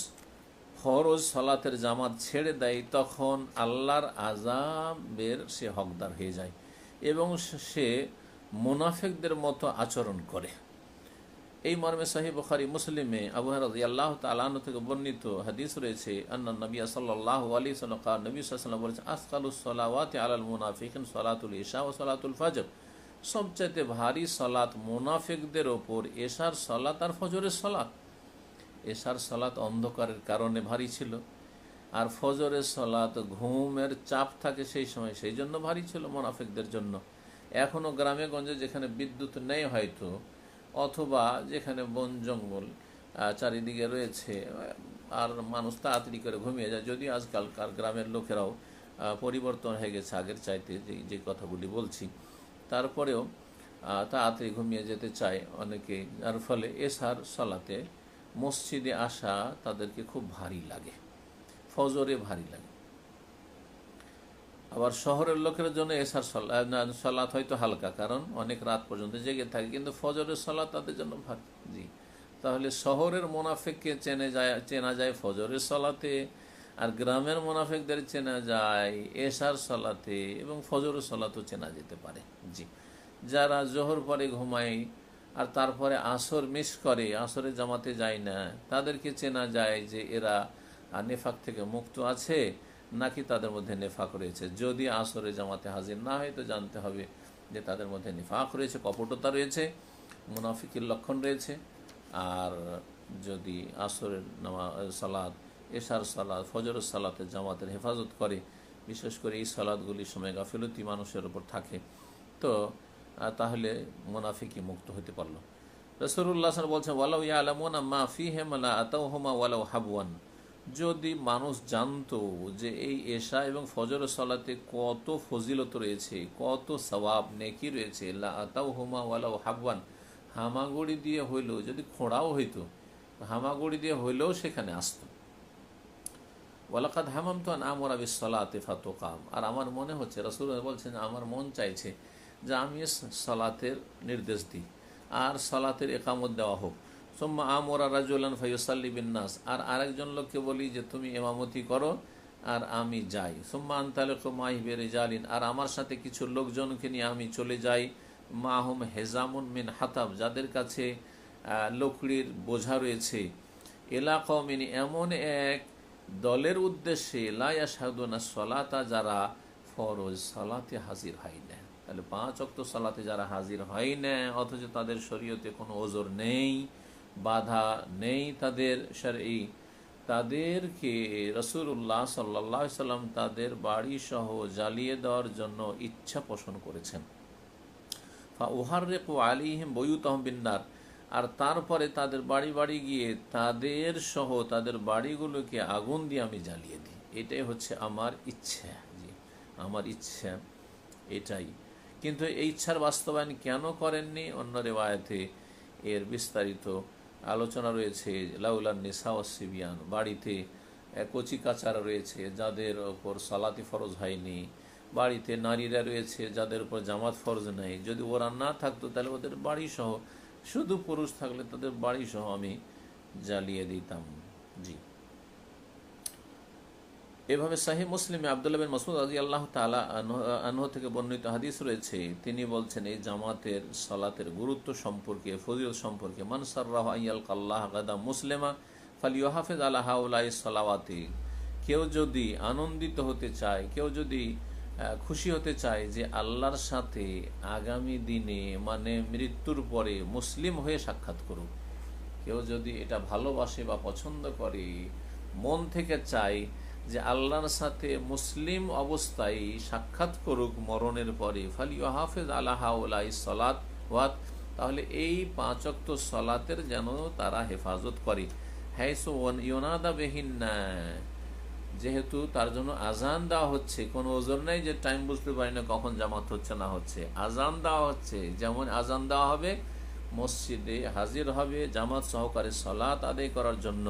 ফরজ সালাতের জামাত ছেড়ে দেয়, তখন আল্লাহর আযাবের সে হকদার হয়ে যায় এবং সে মুনাফিকদের মতো আচরণ করে। এই মর্মে সহিহ বুখারী মুসলিমে আবু হুরায়রা রাদিয়াল্লাহু তাআলা আনহু থেকে বর্ণিত হাদিস রয়েছে, আন্না নবী সাল্লাল্লাহু আলাইহি ওয়াসাল্লাম কাল, নবী সাল্লাল্লাহু আলাইহি ওয়াসাল্লাম বলেছেন, আসকালুস সালাওয়াতি আলাল মুনাফিকিন সালাতুল ইশা ওয়া সালাতুল ফজর, সবচাইতে ভারী সালাত মুনাফিকদের ওপর এশার সালাত আর ফজরের সালাত। এশার সালাত অন্ধকারের কারণে ভারী ছিল, আর ফজরের সালাত ঘুমের চাপ থাকে সেই সময়, সেই জন্য ভারী ছিল মুনাফিকদের জন্য। এখনও গ্রামে গঞ্জে যেখানে বিদ্যুৎ নেই হয়তো, অথবা যেখানে বন জঙ্গল চারিদিকে রয়েছে আর মানুষ তাড়াতাড়ি করে ঘুমিয়ে যায়, যদি আজকালকার গ্রামের লোকেরাও পরিবর্তন হয়ে গেছে আগের চাইতে, যে কথাগুলি বলছি, তারপরেও তাড়াতাড়ি ঘুমিয়ে যেতে চায় অনেকে, যার ফলে এশার সালাতে মসজিদে আসা তাদেরকে খুব ভারী লাগে, ফজরে ভারী লাগে। আবার শহরের লোকের জন্য এশার সালাত হয়তো হালকা, কারণ অনেক রাত পর্যন্ত জেগে থাকে, কিন্তু ফজরের সালাত তাদের জন্য ভারী। জি, তাহলে শহরের মুনাফিককে চেনা যায় ফজরের সালাতে, আর গ্রামের মুনাফিকদের চেনা যায় এশার সালাতে, এবং ফজরের সালাতও চেনা যেতে পারে। জি, যারা জোহর পরে ঘুমায় আর তারপরে আসর মিস করে, আসরে জামাতে যায় না, তাদেরকে চেনা যায় যে এরা আর নেফাক থেকে মুক্ত আছে নাকি তাদের মধ্যে নেফাক রয়েছে। যদি আসরে জামাতে হাজির না হয় তো জানতে হবে যে তাদের মধ্যে নেফাক রয়েছে, কপটতা রয়েছে, মুনাফিকের লক্ষণ রয়েছে। আর যদি আসরের সালাত, এশার সালাত, ফজরের সালাতের জামাতের হেফাজত করে, বিশেষ করে এই সালাতগুলির সময় গাফিলতি মানুষের উপর থাকে, তো তাহলে মুনাফিকই মুক্ত হতে পারল। রাসূলুল্লাহ সাল্লাল্লাহু আলাইহি ওয়াসাল্লাম বলছেন, ওয়ালাউ ইয়ালামুনা মা ফীহিমা লা আতাউহুমা ওয়ালাউ হাবওয়ান। যদি মানুষ জানতো যে এই এশা এবং ফজরের সালাতে কত ফজিলত রয়েছে, কত সওয়াব নেকি রয়েছে, লা আতাউহুমা ওয়ালাউ হাবওয়ান, হামাগুড়ি দিয়ে হইলেও, যদি খোঁড়াও হইতো, হামাগুড়ি দিয়ে হইলেও সেখানে আসতো। ওয়ালাকাদ হামামতু আন আমরা বিস-সালাতি ফাতুকাম। আর আমার মনে হচ্ছে, রাসূলুল্লাহ বলছেন, আমার মন চাইছে যে আমি সালাতের নির্দেশ দিই আর সালাতের একামত দেওয়া হোক। সুম্মা আমরা রাজুলান ফায়ুসাল্লি বিন-নাস, আর আরেকজন লোককে বলি যে তুমি ইমামতি করো আর আমি যাই। সুম্মা আনতালিকু মাহি বিরিজালিন, আর আমার সাথে কিছু লোকজনকে নিয়ে আমি চলে যাই, মাহুম হেজামুন মিন হাতাব, যাদের কাছে লকড়ির বোঝা রয়েছে, ইলা কওমিন, এমন এক দলের উদ্দেশ্যে, লা ইয়াশহাদুনা সালাতা, যারা ফরজ সালাতে হাজির হয় না। তাহলে 5 ওয়াক্ত সালাতে যারা হাজির হয় না, অথচ তাদের শরীয়তে কোনো ওজর নেই, বাধা নেই তাদের শরঈ, তাদেরকে রাসূলুল্লাহ সাল্লাল্লাহু আলাইহি সাল্লাম তাদের বাড়ি সহ জ্বালিয়ে দেওয়ার জন্য ইচ্ছা পোষণ করেছেন। ফাউহাররিকু আলাইহিম বুয়ুতাহুম বিন-নার, আর তারপরে তাদের বাড়ি বাড়ি গিয়ে তাদের সহ তাদের বাড়িগুলোকে আগুন দিয়ে আমি জ্বালিয়ে দিই। এটাই হচ্ছে আমার ইচ্ছা, জি আমার ইচ্ছা এটাই। কিন্তু এই ইচ্ছার বাস্তবায়ন কেন করেননি? অন্য রিওয়ায়াতে এর বিস্তারিত আলোচনা রয়েছে। লাউলান নিসা ওয়াস-সিবিয়ান, বাড়িতে কচি কাচারা রয়েছে যাদের ওপর সালাতি ফরজ হয়নি, বাড়িতে নারীরা রয়েছে যাদের উপর জামাত ফরজ নেই, যদি ওরা না থাকতো তাহলে ওদের বাড়ি সহ, শুধু পুরুষ থাকলে তাদের বাড়ি সহ আমি জ্বালিয়ে দিতাম। জি, এভাবে সহিহ মুসলিমে আব্দুল্লাহ বিন মাসউদ রাদিয়াল্লাহু তাআলা আনহু থেকে বর্ণিত হাদিস রয়েছে। তিনি বলছেন এই জামাতের সালাতের গুরুত্ব সম্পর্কে, ফজিলত সম্পর্কে, মান সাররাহু আইয়ালকাল্লাহ গাদা মুসলিমা ফালিয়াহাফিজ আলা হাউলাই সালাওয়াতি। কেউ যদি আনন্দিত হতে চায়, কেউ যদি খুশি হতে চায় যে আল্লাহর সাথে আগামী দিনে, মানে মৃত্যুর পরে মুসলিম হয়ে সাক্ষাৎ করুক, কেউ যদি এটা ভালোবাসে বা পছন্দ করে, মন থেকে চায় যে আল্লাহর সাথে মুসলিম অবস্থায় সাক্ষাৎ করুক মরণের পরে, ফালিয়াহাফিজ আলা হাউলাই সালাত ওয়াত, তাহলে এই 5 ওয়াক্ত সালাতের যেন তারা হেফাজত করে। হাইসু ইউনাদা বিহিন্না, যেহেতু তার জন্য আজান দেওয়া হচ্ছে, কোনো ওজোর নেই যে টাইম বুঝতে পারি না কখন জামাত হচ্ছে না হচ্ছে, আজান দেওয়া হচ্ছে। যেমন আজান দেওয়া হবে, মসজিদে হাজির হবে জামাত সহকারে সালাত আদায় করার জন্য।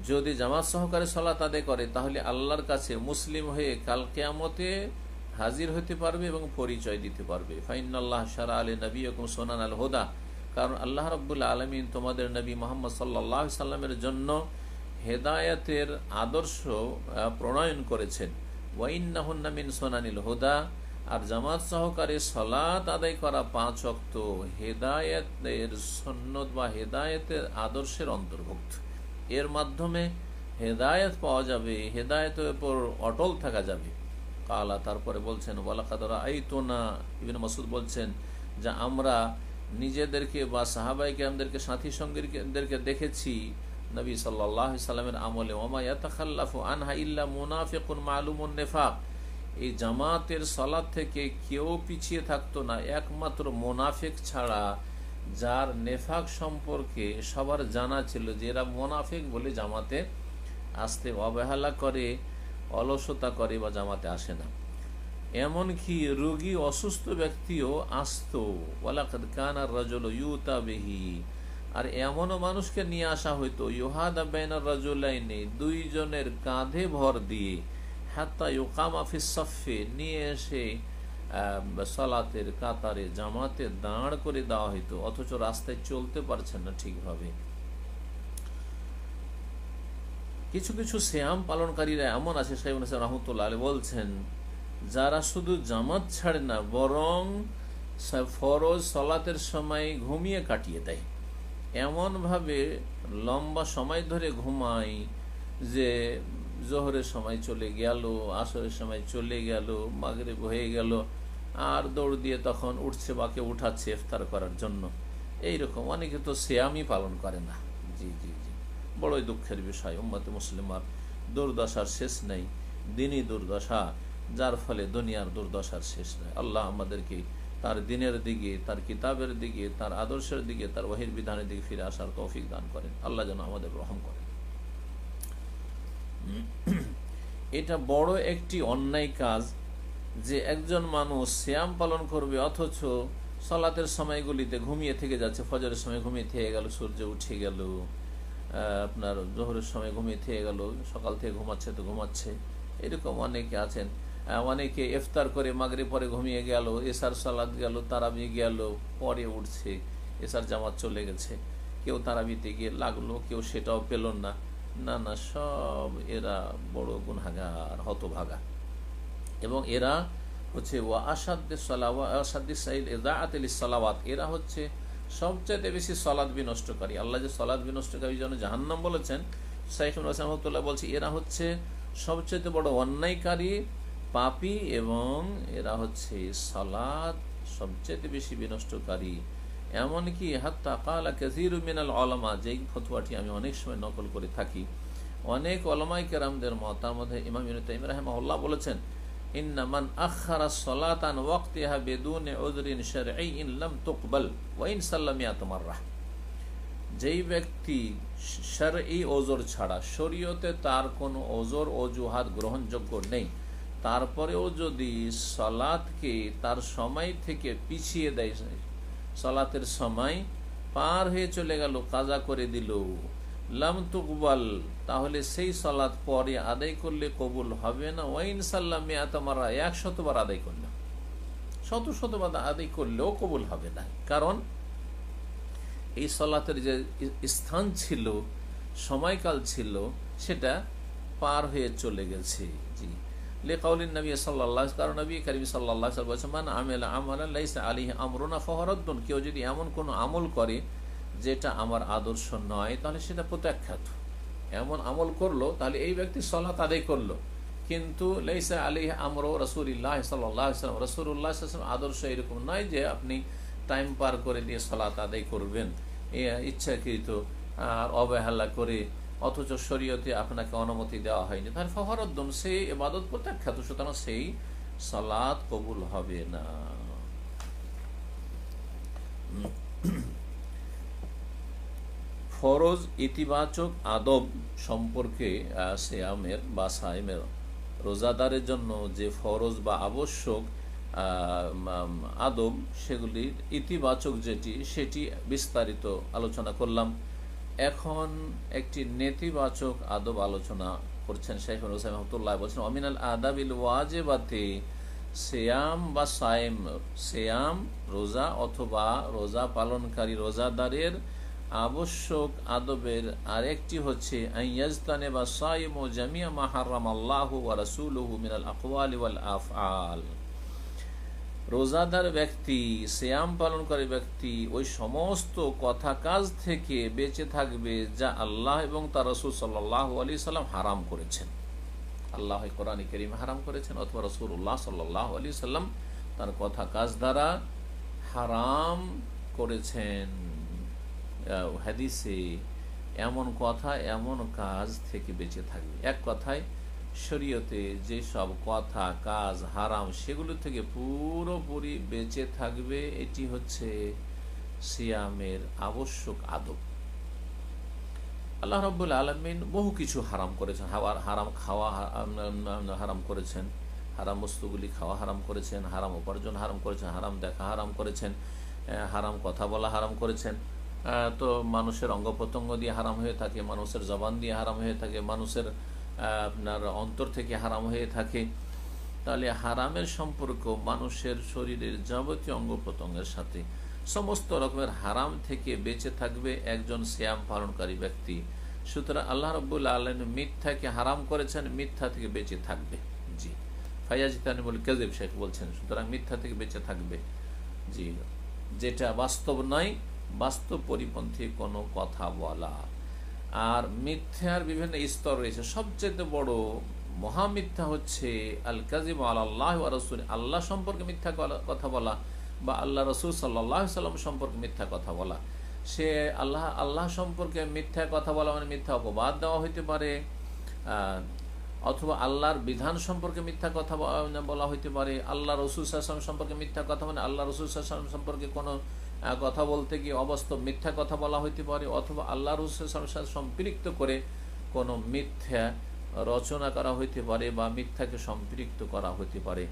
যদি জামাত সহকারে সালাত আদায় করে তাহলে আল্লাহর কাছে মুসলিম হয়ে কাল কিয়ামতে হাজির হতে পারবে এবং পরিচয় দিতে পারবে। ফাইনাল্লাহ শারা আলী নবিয়কুম সুনান আল হুদা, কারণ আল্লাহ রাব্বুল আলামিন তোমাদের নবী মুহাম্মদ সাল্লাল্লাহু আলাইহি সাল্লামের জন্য হেদায়েতের আদর্শ প্রণয়ন করেছেন। ওয়াইন্নাহুন্না মিন সুনানিল হুদা, আর জামাত সহকারে সালাত আদায় করা 5 ওয়াক্ত হেদায়েতের সুন্নত বা হেদায়েতের আদর্শের অন্তর্ভুক্ত। এর মাধ্যমে হেদায়েত পাওয়া যাবে, হেদায়েতের উপর অটল থাকা যাবে। কালা, তারপরে বলছেন, ওয়ালাকাদ রাআইতুনা, ইবনে মাসউদ বলছেন যে আমরা নিজেদেরকে বা সাহাবায়ে কেরামদেরকে, সাথী সঙ্গীদেরকে দেখেছি নবী সাল্লাল্লাহু আলাইহি সাল্লামের আমলে, ওমা ইয়াতাখাল্লাফু আনহা ইল্লা মুনাফিকুন মালুমুন নিফাক, এই জামাতের সালাত থেকে কেউ পিছিয়ে থাকতো না একমাত্র মুনাফিক ছাড়া, যার নেফাক সম্পর্কে সবার জানা ছিল যে এরা মুনাফিক বলে জামাতে আসতে অবহেলা করে, অলসতা করে বা জামাতে আসে না। এমনকি রোগী অসুস্থ ব্যক্তিও আসতো। ওয়ালাকাদ কানা রাজুলু ইউতা বিহি, আর এমনও মানুষকে নিয়ে আসা হইতো, ইউহাদা বাইনার রাজুলাইনি, 2 জনের কাঁধে ভর দিয়ে, হাত্তা ইউকামা ফিস সাফে, নিয়ে এসে সালাতের কাতারে জামাতে দাঁড় করে দেওয়া হইতো, অথচ রাস্তায় চলতে পারছেন না ঠিকভাবে। কিছু কিছু সিয়াম পালনকারীরা এমন আছে, শাইখুল ইসলাম রাহমাতুল্লাহ আলাইহি বলছেন, যারা শুধু জামাত ছাড়ে না, বরং ফরজ সালাতের সময় ঘুমিয়ে কাটিয়ে দেয়। এমনভাবে লম্বা সময় ধরে ঘুমাই যে জোহরের সময় চলে গেল, আসরের সময় চলে গেল, মাগরিব হয়ে গেল, আর দৌড় দিয়ে তখন উঠছে বা কেউ উঠাচ্ছে ইফতার করার জন্য। এইরকম অনেকে তো সিয়ামই পালন করে না। জি জি জি, বড়ই দুঃখের বিষয়। উম্মতে মুসলিমার দুর্দশার শেষ নেই, দিনই দুর্দশা, যার ফলে দুনিয়ার দুর্দশার শেষ নেই। আল্লাহ আমাদেরকে তার দিনের দিকে, তার কিতাবের দিকে, তার আদর্শের দিকে, তার ওহীর বিধানের দিকে ফিরে আসার তৌফিক দান করেন। আল্লাহ যেন আমাদের রহম করেন। এটা বড় একটি অন্যায় কাজ যে একজন মানুষ সিয়াম পালন করবে অথচ সালাতের সময়গুলিতে ঘুমিয়ে থেকে যাচ্ছে। ফজরের সময় ঘুমিয়ে থেকে গেল, সূর্য উঠে গেল, আপনার জোহরের সময় ঘুমিয়ে থেকে গেল, সকাল থেকে ঘুমাচ্ছে তো ঘুমাচ্ছে। এরকম অনেকে আছেন। অনেকে ইফতার করে মাগরিব পরে ঘুমিয়ে গেল, এশার সালাত গেল, তারাবি গেল, পরে উঠছে, এশার জামাত চলে গেছে। কেউ তারাবিতে গিয়ে লাগলো, কেউ সেটাও পেল না। না না, সব এরা বড় গুনাহগার, হতভাগা। এবং এরা হচ্ছে সালাওয়াত, এরা হচ্ছে সবচেয়ে বেশি সলাৎ বিনষ্টকারী। আল্লাহ যে সলাৎ বিনষ্টকারী জন্য জাহান্নাম বলেছেন, শাইখ রহমাতুল্লাহ বলছে এরা হচ্ছে সবচেয়ে বড় অন্যায়কারী, পাপী, এবং এরা হচ্ছে সলাৎ সবচেয়ে বেশি বিনষ্টকারী। এমনকি হাত্তা কালা কাসীরু মিনাল উলামা, যেই ফতোয়াটি আমি অনেক সময় নকল করে থাকি, অনেক উলামায়ে কেরামদের মত, তার মধ্যে ইমাম ইবনে তাইমিয়া রাহিমাহুল্লাহ বলেছেন, ইন্না মান আখারা সলাত আন ওয়াক্তিহা বিদুনি উযরিন শারঈন লাম তুকবাল ওয়া ইন সাল্লা মিয়াত মাররা। যেই ব্যক্তি শারঈ ওজর ছাড়া, শরীয়তে তার কোনো ওজর অজুহাত গ্রহণযোগ্য নেই, তারপরেও যদি সালাতকে তার সময় থেকে পিছিয়ে দেয়, সালাতের সময় পার হয়ে চলে গেল, কাজা করে দিল, লাম তুকবাল, তাহলে সেই সালাত পরে আদায় করলে কবুল হবে না। ওয়াইন সাল্লাম মিয়াতামারা, 100 বার আদায় করলে, শতবার আদায় করলেও কবুল হবে না। কারণ এই সালাতের যে স্থান ছিল, সময়কাল ছিল, সেটা পার হয়ে চলে গেছে। জি, লিকাউলিন নবী সাল্লাল্লাহু, কারণ নবী করিম সাল্লাল্লাহু আলাইহি ওয়াসাল্লাম বলেছেন, মান আমিলা আমালান লাইসা আলাইহি আমরুনা ফাহুয়া, কেউ যদি এমন কোনো আমল করে যেটা আমার আদর্শ নয়, তাহলে সেটা প্রত্যাখ্যাত। এমন আমল করলো, তাহলে এই ব্যক্তি সালাত আদায় করলো, কিন্তু লাইসা আলাইহি আমরু রাসূলিল্লাহ সাল্লাল্লাহু আলাইহি ওয়াসাল্লাম, রাসূলুল্লাহ সাল্লাল্লাহু আলাইহি ওয়াসাল্লাম আদর্শ এরকম নয় যে আপনি টাইম পার করে দিয়ে সালাত আদায় করবেন ইচ্ছাকৃত আর অবহেলা করে, অথচ শরীয়তে আপনাকে অনুমতি দেওয়া হয়নি, তাহলে ফাহুয়া, সেই ইবাদত প্রত্যাখ্যাত, সুতরাং সেই সালাত কবুল হবে না। ফরজ ইতিবাচক আদব সম্পর্কে সিয়ামের বা সাইমের, রোজাদারের জন্য যে ফরজ বা আবশ্যক আদব, সেগুলির ইতিবাচক যেটি, সেটি বিস্তারিত আলোচনা করলাম। এখন একটি নেতিবাচক আদব আলোচনা করছেন শাইখ হুসাইন রহমাতুল্লাহ। বলছেন, অমিনাল আদাবিল ওয়াজিবাতে সিয়াম বা সাইম, সিয়াম রোজা অথবা রোজা পালনকারী রোজাদারের আবশ্যক আদবের আরেকটি হচ্ছে আইয়াজতানে বা সাইম ও জামিয়া মা হারামাল্লাহু ওয়া রাসূলুহু মিনাল আকওয়ালি ওয়াল আফআল। রোজাদার ব্যক্তি, সিয়াম পালনকারী ব্যক্তি ওই সমস্ত কথা কাজ থেকে বেঁচে থাকবে যা আল্লাহ এবং তার রাসূল সাল্লাল্লাহু আলাইহি সাল্লাম হারাম করেছেন। আল্লাহ কোরআনে কারীমে হারাম করেছেন, অথবা রাসূলুল্লাহ সাল্লাল্লাহু আলাইহি সাল্লাম তার কথা কাজ দ্বারা হারাম করেছেন। হাদিসে এমন কথা, এমন কাজ থেকে বেঁচে থাকবে। এক কথায় শরীয়তে যেসব কথা কাজ হারাম, সেগুলো থেকে পুরোপুরি বেঁচে থাকবে। এটি হচ্ছে সিয়ামের আবশ্যক আদব। আল্লাহ রাব্বুল আলামিন বহু কিছু হারাম করেছেন, হারাম খাওয়া হারাম করেছেন, হারাম বস্তুগুলি খাওয়া হারাম করেছেন, হারাম উপার্জন হারাম করেছেন, হারাম দেখা হারাম করেছেন, হারাম কথা বলা হারাম করেছেন। তো মানুষের অঙ্গ প্রত্যঙ্গ দিয়ে হারাম হয়ে থাকে, মানুষের জবান দিয়ে হারাম হয়ে থাকে, মানুষের আপনার অন্তর থেকে হারাম হয়ে থাকে। তাহলে হারামের সম্পর্ক মানুষের শরীরের যাবতীয় অঙ্গ প্রত্যঙ্গের সাথে। সমস্ত রকমের হারাম থেকে বেঁচে থাকবে একজন সিয়াম পালনকারী ব্যক্তি। সুতরাং আল্লাহ রাব্বুল আলামিন মিথ্যাকে হারাম করেছেন, মিথ্যা থেকে বেঁচে থাকবে। জি, ফায়াজিতানি বলে কাযিব, শেখ বলছেন, সুতরাং মিথ্যা থেকে বেঁচে থাকবে। জি, যেটা বাস্তব নয়, বাস্তব পরিপন্থী কোনো কথা বলা। আর মিথ্যার বিভিন্ন স্তর রয়েছে। সবচেয়ে বড় মহামিথ্যা হচ্ছে আল কাযিবু আলাল্লাহি ওয়া রাসূলি, আল্লাহ সম্পর্কে মিথ্যা কথা বলা বা আল্লাহ রসুল সাল্লাল্লাহু আলাইহি সাল্লাম সম্পর্কে মিথ্যা কথা বলা। সে আল্লাহ সম্পর্কে মিথ্যা কথা বলা মানে মিথ্যা অপবাদ দেওয়া হইতে পারে, অথবা আল্লাহর বিধান সম্পর্কে মিথ্যা কথা বলা হইতে পারে। আল্লাহ রসুল সাল্লাল্লাহু আলাইহি ওয়াসাল্লাম সম্পর্কে মিথ্যা কথা মানে আল্লাহ রসুল সাল্লাল্লাহু আলাইহি ওয়াসাল্লাম সম্পর্কে কোনো কথা বলতে গিয়ে অবাস্তব মিথ্যা কথা বলা হইতে পারে, অথবা আল্লাহ রসুল সাল্লাল্লাহু আলাইহি ওয়াসাল্লাম সম্পৃক্ত করে কোনো মিথ্যা রচনা করা হইতে পারে বা মিথ্যাকে সম্পৃক্ত করা হইতে পারে।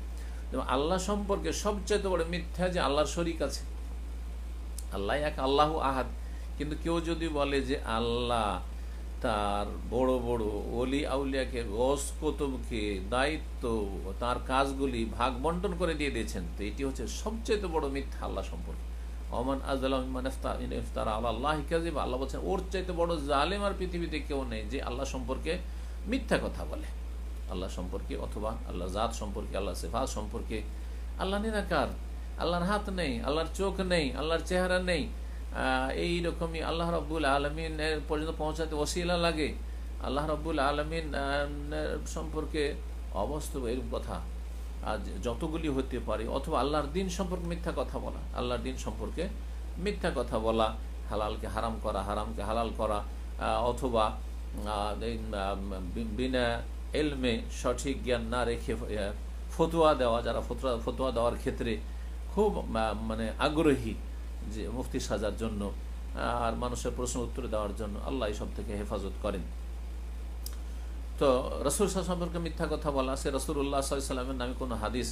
আল্লাহ সম্পর্কে সবচেয়ে বড় মিথ্যা যে আল্লাহর শরীক আছে, আল্লাহ এক, আল্লাহ আহাদ। কিন্তু কেউ যদি বলে যে আল্লাহ তার বড় বড় ওলি আউলিয়াকে, গস কুতুবকে দায়িত্ব, তার কাজগুলি ভাগ বন্টন করে দিয়ে দিয়েছেন, তো এটি হচ্ছে সবচেয়ে বড় মিথ্যা আল্লাহ সম্পর্কে। ওমান আযলামু মিম্মান ইফতারা আলাল্লাহি কাযিবা, আল্লাহ বলছেন ওর চাইতে বড় জালেম আর পৃথিবীতে কেউ নেই যে আল্লাহ সম্পর্কে মিথ্যা কথা বলে। আল্লাহ সম্পর্কে অথবা আল্লাহ জাত সম্পর্কে, আল্লাহ সিফাত সম্পর্কে। আল্লাহ নিরাকার, আল্লাহর হাত নেই, আল্লাহর চোখ নেই, আল্লাহর চেহারা নেই, এইরকমই আল্লাহ রাব্বুল আলামিন পর্যন্ত পৌঁছাতে ওসিলা লাগে, আল্লাহ রাব্বুল আলামিন সম্পর্কে অবাস্তব এরকম কথা আজ যতগুলি হতে পারে। অথবা আল্লাহর দিন সম্পর্কে মিথ্যা কথা বলা, আল্লাহর দিন সম্পর্কে মিথ্যা কথা বলা, হালালকে হারাম করা, হারামকে হালাল করা, অথবা বিনা এলমে সঠিক জ্ঞান না রেখে ফতোয়া দেওয়া, যারা ফতোয়া দেওয়ার ক্ষেত্রে খুব মানে আগ্রহী যে মুফতি সাজার জন্য আর মানুষের প্রশ্ন উত্তর দেওয়ার জন্য, আল্লাহ এইসব থেকে হেফাজত করেন। তো রাসূল সম্পর্কে মিথ্যা কথা বলা, সে রাসূলুল্লাহ সাল্লাল্লাহু আলাইহি ওয়াসাল্লামের নামে কোনো হাদিস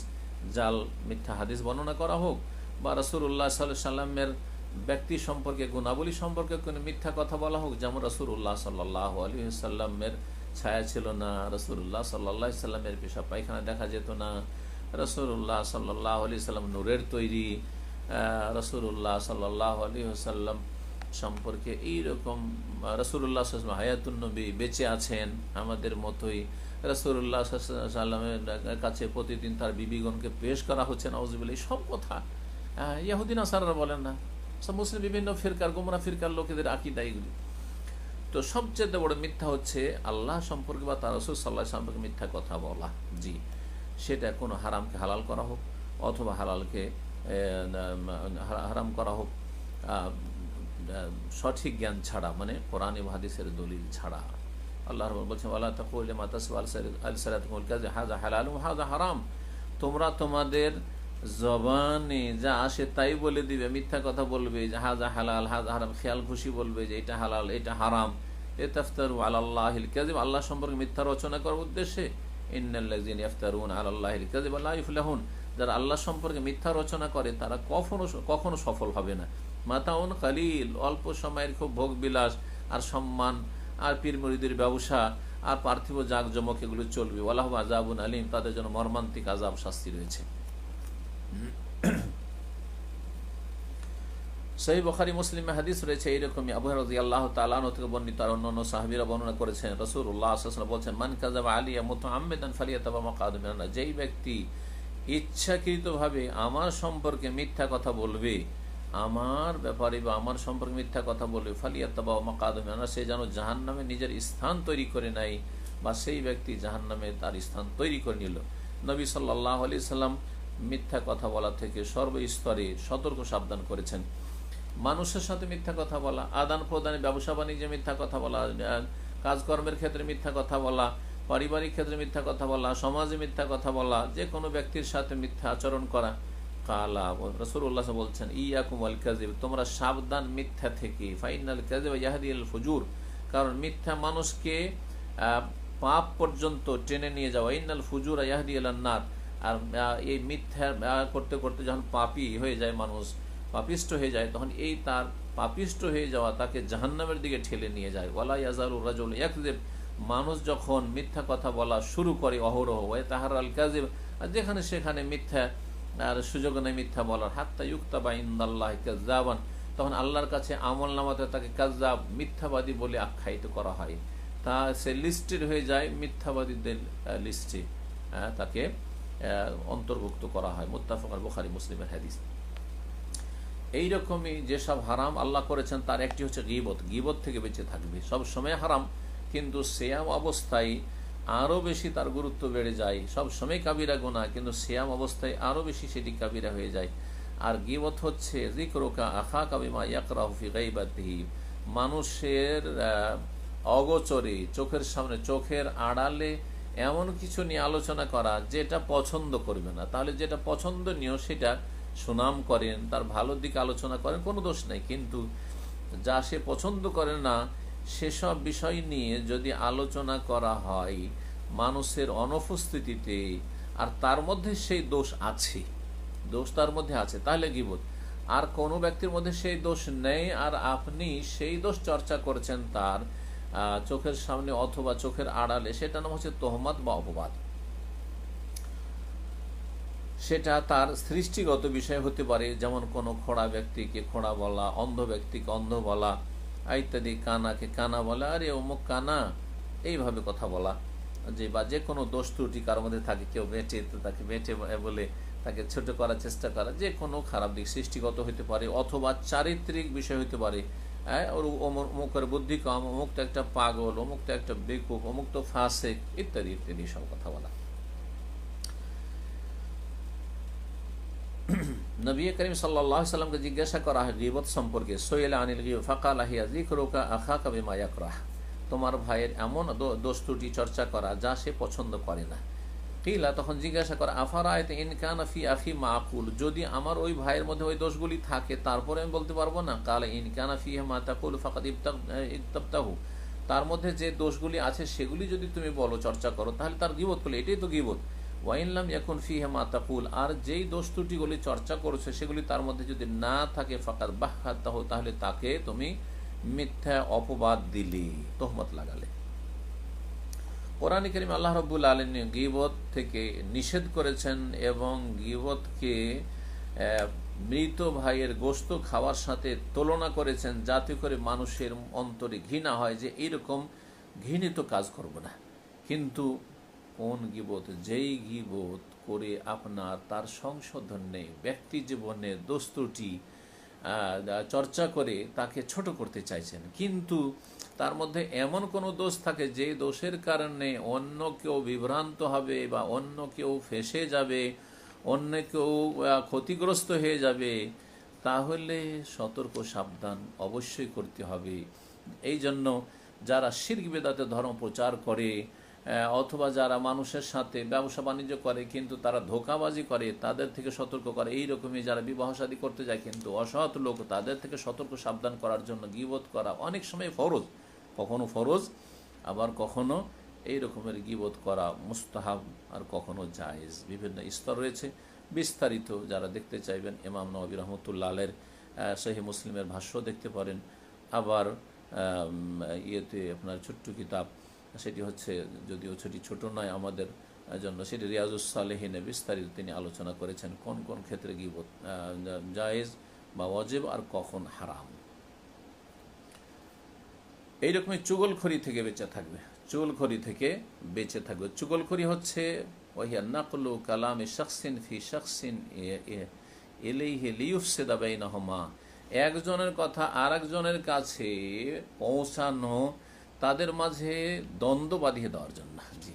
জাল মিথ্যা হাদিস বর্ণনা করা হোক, বা রাসূলুল্লাহ সাল্লাল্লাহু আলাইহি ওয়াসাল্লামের ব্যক্তি সম্পর্কে, গুণাবলী সম্পর্কে কোনো মিথ্যা কথা বলা হোক। যেমন রাসূলুল্লাহ সাল্লাল্লাহু আলাইহি ওয়াসাল্লামের ছায়া ছিল না, রাসূলুল্লাহ সাল্লাল্লাহু আলাইহি ওয়াসাল্লামের পেশাব পায়খানা দেখা যেত না, রাসূলুল্লাহ সাল্লাল্লাহু আলাইহি ওয়াসাল্লাম নূরের তৈরি, রাসূলুল্লাহ সাল্লাল্লাহু আলাইহি ওয়াসাল্লাম সম্পর্কে এইরকম, রাসূলুল্লাহ সাল্লাল্লাহু আলাইহি ওয়াসাল্লাম হায়াতুন নবী, বেঁচে আছেন আমাদের মতোই, রাসূলুল্লাহ সাল্লাল্লাহু আলাইহি ওয়াসাল্লামের কাছে প্রতিদিন তার বিবিগণকে পেশ করা হচ্ছে, নাউযুবিল্লাহ। সব কথা ইহুদি নাসারারা বলেন না, সব মুসলিম বিভিন্ন ফিরকার, গোমরা ফিরকার লোকেদের আকীদা এগুলি। তো সবচেয়ে বড় মিথ্যা হচ্ছে আল্লাহ সম্পর্কে বা তার রাসূল সাল্লাল্লাহু আলাইহি ওয়াসাল্লাম সম্পর্কে মিথ্যা কথা বলা। জি, সেটা কোনো হারামকে হালাল করা হোক অথবা হালালকে হারাম করা হোক, সঠিক জ্ঞান ছাড়া, মানে কোরআন এবং হাদিসের দলিল ছাড়া। আল্লাহ রাব্বুল বলছেন ওয়ালা তাকুলু লিমা তাসফু আলসানাতুকুমুল কাযিব হাযা হালালুন হাযা হারাম, তোমরা তোমাদের জবানে যা আসে তাই বলে দিবে, মিথ্যা কথা বলবে যে হাযা হালাল হাযা হারাম, খেয়াল খুশি বলবে যে এটা হালাল এটা হারাম। লিতাফতারু আলাল্লাহিল কাযিব, আল্লাহ সম্পর্কে মিথ্যা রচনা করার উদ্দেশ্যে। ইন্নাল্লাযিনা ইফতারুনা আলাল্লাহিল কাযিবা লা ইফলাহুন, যারা আল্লাহ সম্পর্কে মিথ্যা রচনা করে তারা কখনো সফল হবে না। মাতাউন কালিল, অল্প সময়ের খুব ভোগ বিলাস আর সম্মান আর পীর মুরিদের ব্যবসা আর পার্থিব জাকজমক এগুলো চলবে। ওয়ালাহুম আযাবুন আলীম, তাদের জন্য মর্মান্তিক আযাব, শাস্তি রয়েছে। সহিহ বুখারী মুসলিমে হাদিস রয়েছে এইরকমই, আবু হুরায়রা রাদিয়াল্লাহু তাআলা আনহু থেকে বর্ণিত, আর অন্যান্য সাহাবীরা বর্ণনা করেছেন। রাসূলুল্লাহ সাল্লাল্লাহু আলাইহি ওয়াসাল্লাম বলেছেন মান কাযাবা আলাইয়া মুতাআম্মিদান ফালিয়াতাবা মাকআদু মিনান নার, যেই ব্যক্তি ইচ্ছাকৃতভাবে আমার সম্পর্কে মিথ্যা কথা বলবে, আমার ব্যাপারে বা আমার সম্পর্কে মিথ্যা কথা বলবে, ফালিয়াতাবা মাকআদু মিনান নার, সে যেন জাহান্নামে নিজের স্থান তৈরি করে নেয়, বা সেই ব্যক্তি জাহান্নামে তার স্থান তৈরি করে নিল। নবী সাল্লাল্লাহু আলাইহি ওয়াসাল্লাম মিথ্যা কথা বলা থেকে সর্বস্তরে সতর্ক সাবধান করেছেন। মানুষের সাথে মিথ্যা কথা বলা, আদান প্রদানে, ব্যবসা বাণিজ্যে মিথ্যা কথা বলা, কাজকর্মের ক্ষেত্রে মিথ্যা কথা বলা, পারিবারিক ক্ষেত্রে মিথ্যা কথা বলা, সমাজে মিথ্যা কথা বলা, যে কোনো ব্যক্তির সাথে মিথ্যা আচরণ করা। কালা রাসূলুল্লাহ বলছেন ইয়াকুম ওয়াল কাযিব, তোমরা সাবধান মিথ্যা থেকে। ফাইনাল কাযিবা ইয়াহদি ইলাল ফুজুর, কারণ মিথ্যা মানুষকে পাপ পর্যন্ত টেনে নিয়ে যাওয়া। ইন্নাল ফুজুরা ইয়াহদি ইলান নার, আর এই মিথ্যা করতে করতে যখন পাপী হয়ে যায়, মানুষ পাপিষ্ট হয়ে যায়, তখন এই তার পাপিষ্ট হয়ে যাওয়া তাকে জাহান্নামের দিকে ঠেলে নিয়ে যায়। ওয়ালা ইয়াজালু রাজুল ইয়াকযিব, মানুষ যখন মিথ্যা কথা বলা শুরু করে অহরহ, তাহারাল কাযিব, আর যেখানে সেখানে মিথ্যা আর সুযোগ নেই মিথ্যা বলার, হাত্তা ইউকতাবা ইনদাল্লাহি কাযযাবান, তখন আল্লাহর কাছে আমলনামাতে তাকে কাযযাব, মিথ্যাবাদী বলে আখ্যায়িত করা হয়। তা সে লিস্টেড হয়ে যায়, মিথ্যাবাদীদের লিস্টে তাকে অন্তর্ভুক্ত করা হয়। মুত্তাফাক বুখারী মুসলিমের হাদিস। এইরকমই যেসব হারাম আল্লাহ করেছেন তার একটি হচ্ছে গীবত। গীবত থেকে বেঁচে থাকবে। সব সময় হারাম, কিন্তু সিয়াম অবস্থায় আরও বেশি তার গুরুত্ব বেড়ে যায়। সব সময় কাবিরা গুনাহ, কিন্তু সিয়াম অবস্থায় আরও বেশি সেটি কাবিরা হয়ে যায়। আর গীবত হচ্ছে যিকরুকা আখাকা বিমা ইয়াকরাহু ফি গাইবাতিহি, মানুষের অগোচরে, চোখের সামনে, চোখের আড়ালে এমন কিছু নিয়ে আলোচনা করা যেটা পছন্দ করবে না। তাহলে যেটা পছন্দনীয় সেটা সুনাম করেন, তার ভালোর দিকে আলোচনা করেন, কোনো দোষ নেই। কিন্তু যা সে পছন্দ করে না সেসব বিষয় নিয়ে যদি আলোচনা করা হয় মানুষের অনুপস্থিতিতে, আর তার মধ্যে সেই দোষ আছে, দোষ তার মধ্যে আছে, তাহলে গীবত। আর কোনো ব্যক্তির মধ্যে সেই দোষ নেই আর আপনি সেই দোষ চর্চা করছেন তার চোখের সামনে অথবা চোখের আড়ালে, সেটা নাম হচ্ছে তোহমত বা অপবাদ। সেটা তার সৃষ্টিগত বিষয় হতে পারে, যেমন কোনো খোড়া ব্যক্তিকে খোড়া বলা, অন্ধ ব্যক্তিকে অন্ধ বলা ইত্যাদি, কানাকে কানা বলা, আরে অমুক কানা, এইভাবে কথা বলা। যে বা যে কোনো দোষ ত্রুটি কারোর মধ্যে থাকে, কেউ বেঁটে তো তাকে বেঁটে বলে তাকে ছোট করার চেষ্টা করা, যে কোনো খারাপ দিক সৃষ্টিগত হতে পারে অথবা চারিত্রিক বিষয় হতে পারে। ওর অমুকের বুদ্ধি কম, অমুক তো একটা পাগল, অমুক তো একটা বেকুব, অমুক তো ফাসেক, ইত্যাদি ইত্যাদি সব কথা বলা। নবী করিম সাল্লাল্লাহু আলাইহি সাল্লামকে জিজ্ঞাসা করা হয় গীবত সম্পর্কে, সুইলা আনিল গীবত ফাকাল হিয়া যিকরুকা আখাকা বিমা ইয়াকরাহ, তোমার ভাইয়ের এমন দোষ ত্রুটি চর্চা করা যা সে পছন্দ করে না। কিলা, তখন জিজ্ঞাসা করা, আফারাআইত ইন কানা ফি আখি মাকুল, যদি আমার ওই ভাইয়ের মধ্যে ওই দোষগুলি থাকে তারপরে আমি বলতে পারবো না? কালা ইন কানা ফিহা মা তাকুল ফাকাদ ইবতাবতাহু, তার মধ্যে যে দোষগুলি আছে সেগুলি যদি তুমি বলো, চর্চা করো, তাহলে তার গীবত করলে, এটাই তো গীবত। ওয়াইন লাম ইয়াকুন ফিহা মা তাকুল, আর যেই দোষ ত্রুটিগুলি চর্চা করছে সেগুলি তার মধ্যে যদি না থাকে, ফাকাদ বাহহাতাহু, তাহলে তাকে তুমি মিথ্যা অপবাদ দিলি, তোহমত লাগালে। কোরআন কারীম আল্লাহ রাব্বুল আলামিন গীবত থেকে নিষেধ করেছেন এবং গীবতকে মৃত ভাইয়ের গোশত খাওয়ার সাথে তুলনা করেছেন, যাতে করে মানুষের অন্তরে ঘৃণা হয় যে এইরকম ঘৃণিত কাজ করব না। কিন্তু কোন গীবত? যেই গীবত করে আপনার তার সংশোধন নেই, ব্যক্তি জীবনে দোষ ত্রুটি চর্চা করে তাকে ছোট করতে চাইছেন, কিন্তু তার মধ্যে এমন কোনো দোষ থাকে যে দোষের কারণে অন্য কেউ বিভ্রান্ত হবে বা অন্য কেউ ফেঁসে যাবে, অন্য কেউ ক্ষতিগ্রস্ত হয়ে যাবে, তাহলে সতর্ক সাবধান অবশ্যই করতে হবে। এই জন্য যারা শিরক বিদআতের ধর্ম প্রচার করে অথবা যারা মানুষের সাথে ব্যবসা বাণিজ্য করে কিন্তু তারা ধোঁকাবাজি করে, তাদের থেকে সতর্ক করে। এইরকমই যারা বিবাহ শাদী করতে যায় কিন্তু অসৎ লোক, তাদের থেকে সতর্ক সাবধান করার জন্য গীবত করা অনেক সময় ফরজ, কখনো ফরজ আবার কখনো এই রকমের গীবত করা মুস্তাহাব, আর কখনো জায়েজ। বিভিন্ন স্তর রয়েছে, বিস্তারিত যারা দেখতে চাইবেন ইমাম নববী রাহমাতুল্লাহ আলাইহির সহিহ মুসলিমের ভাষ্য দেখতে পারেন। আবার ইয়েতে আপনার ছোট্ট কিতাব, সেটি হচ্ছে যদিও ছোট নয় আমাদের জন্য, সেটি রিয়াজুস সালেহিনে বিস্তারিত তিনি আলোচনা করেছেন কোন কোন ক্ষেত্রে গীবত জায়েজ বা ওয়াজিব আর কখন হারাম। এইরকমই চুগলখড়ি থেকে বেঁচে থাকবে, চুগলখড়ি থেকে বেঁচে থাকবে। চুগলখড়ি হচ্ছে ওয়াহিয়া নাকলু কালামি শাখসিন ফি শাখসিন ইলাইহি লিইফসিদা বাইনাহুমা, একজনের কথা আরেকজনের কাছে পৌঁছানো, তাদের মাঝে দ্বন্দ্ব বাঁধিয়ে দেওয়ার জন্য। জি,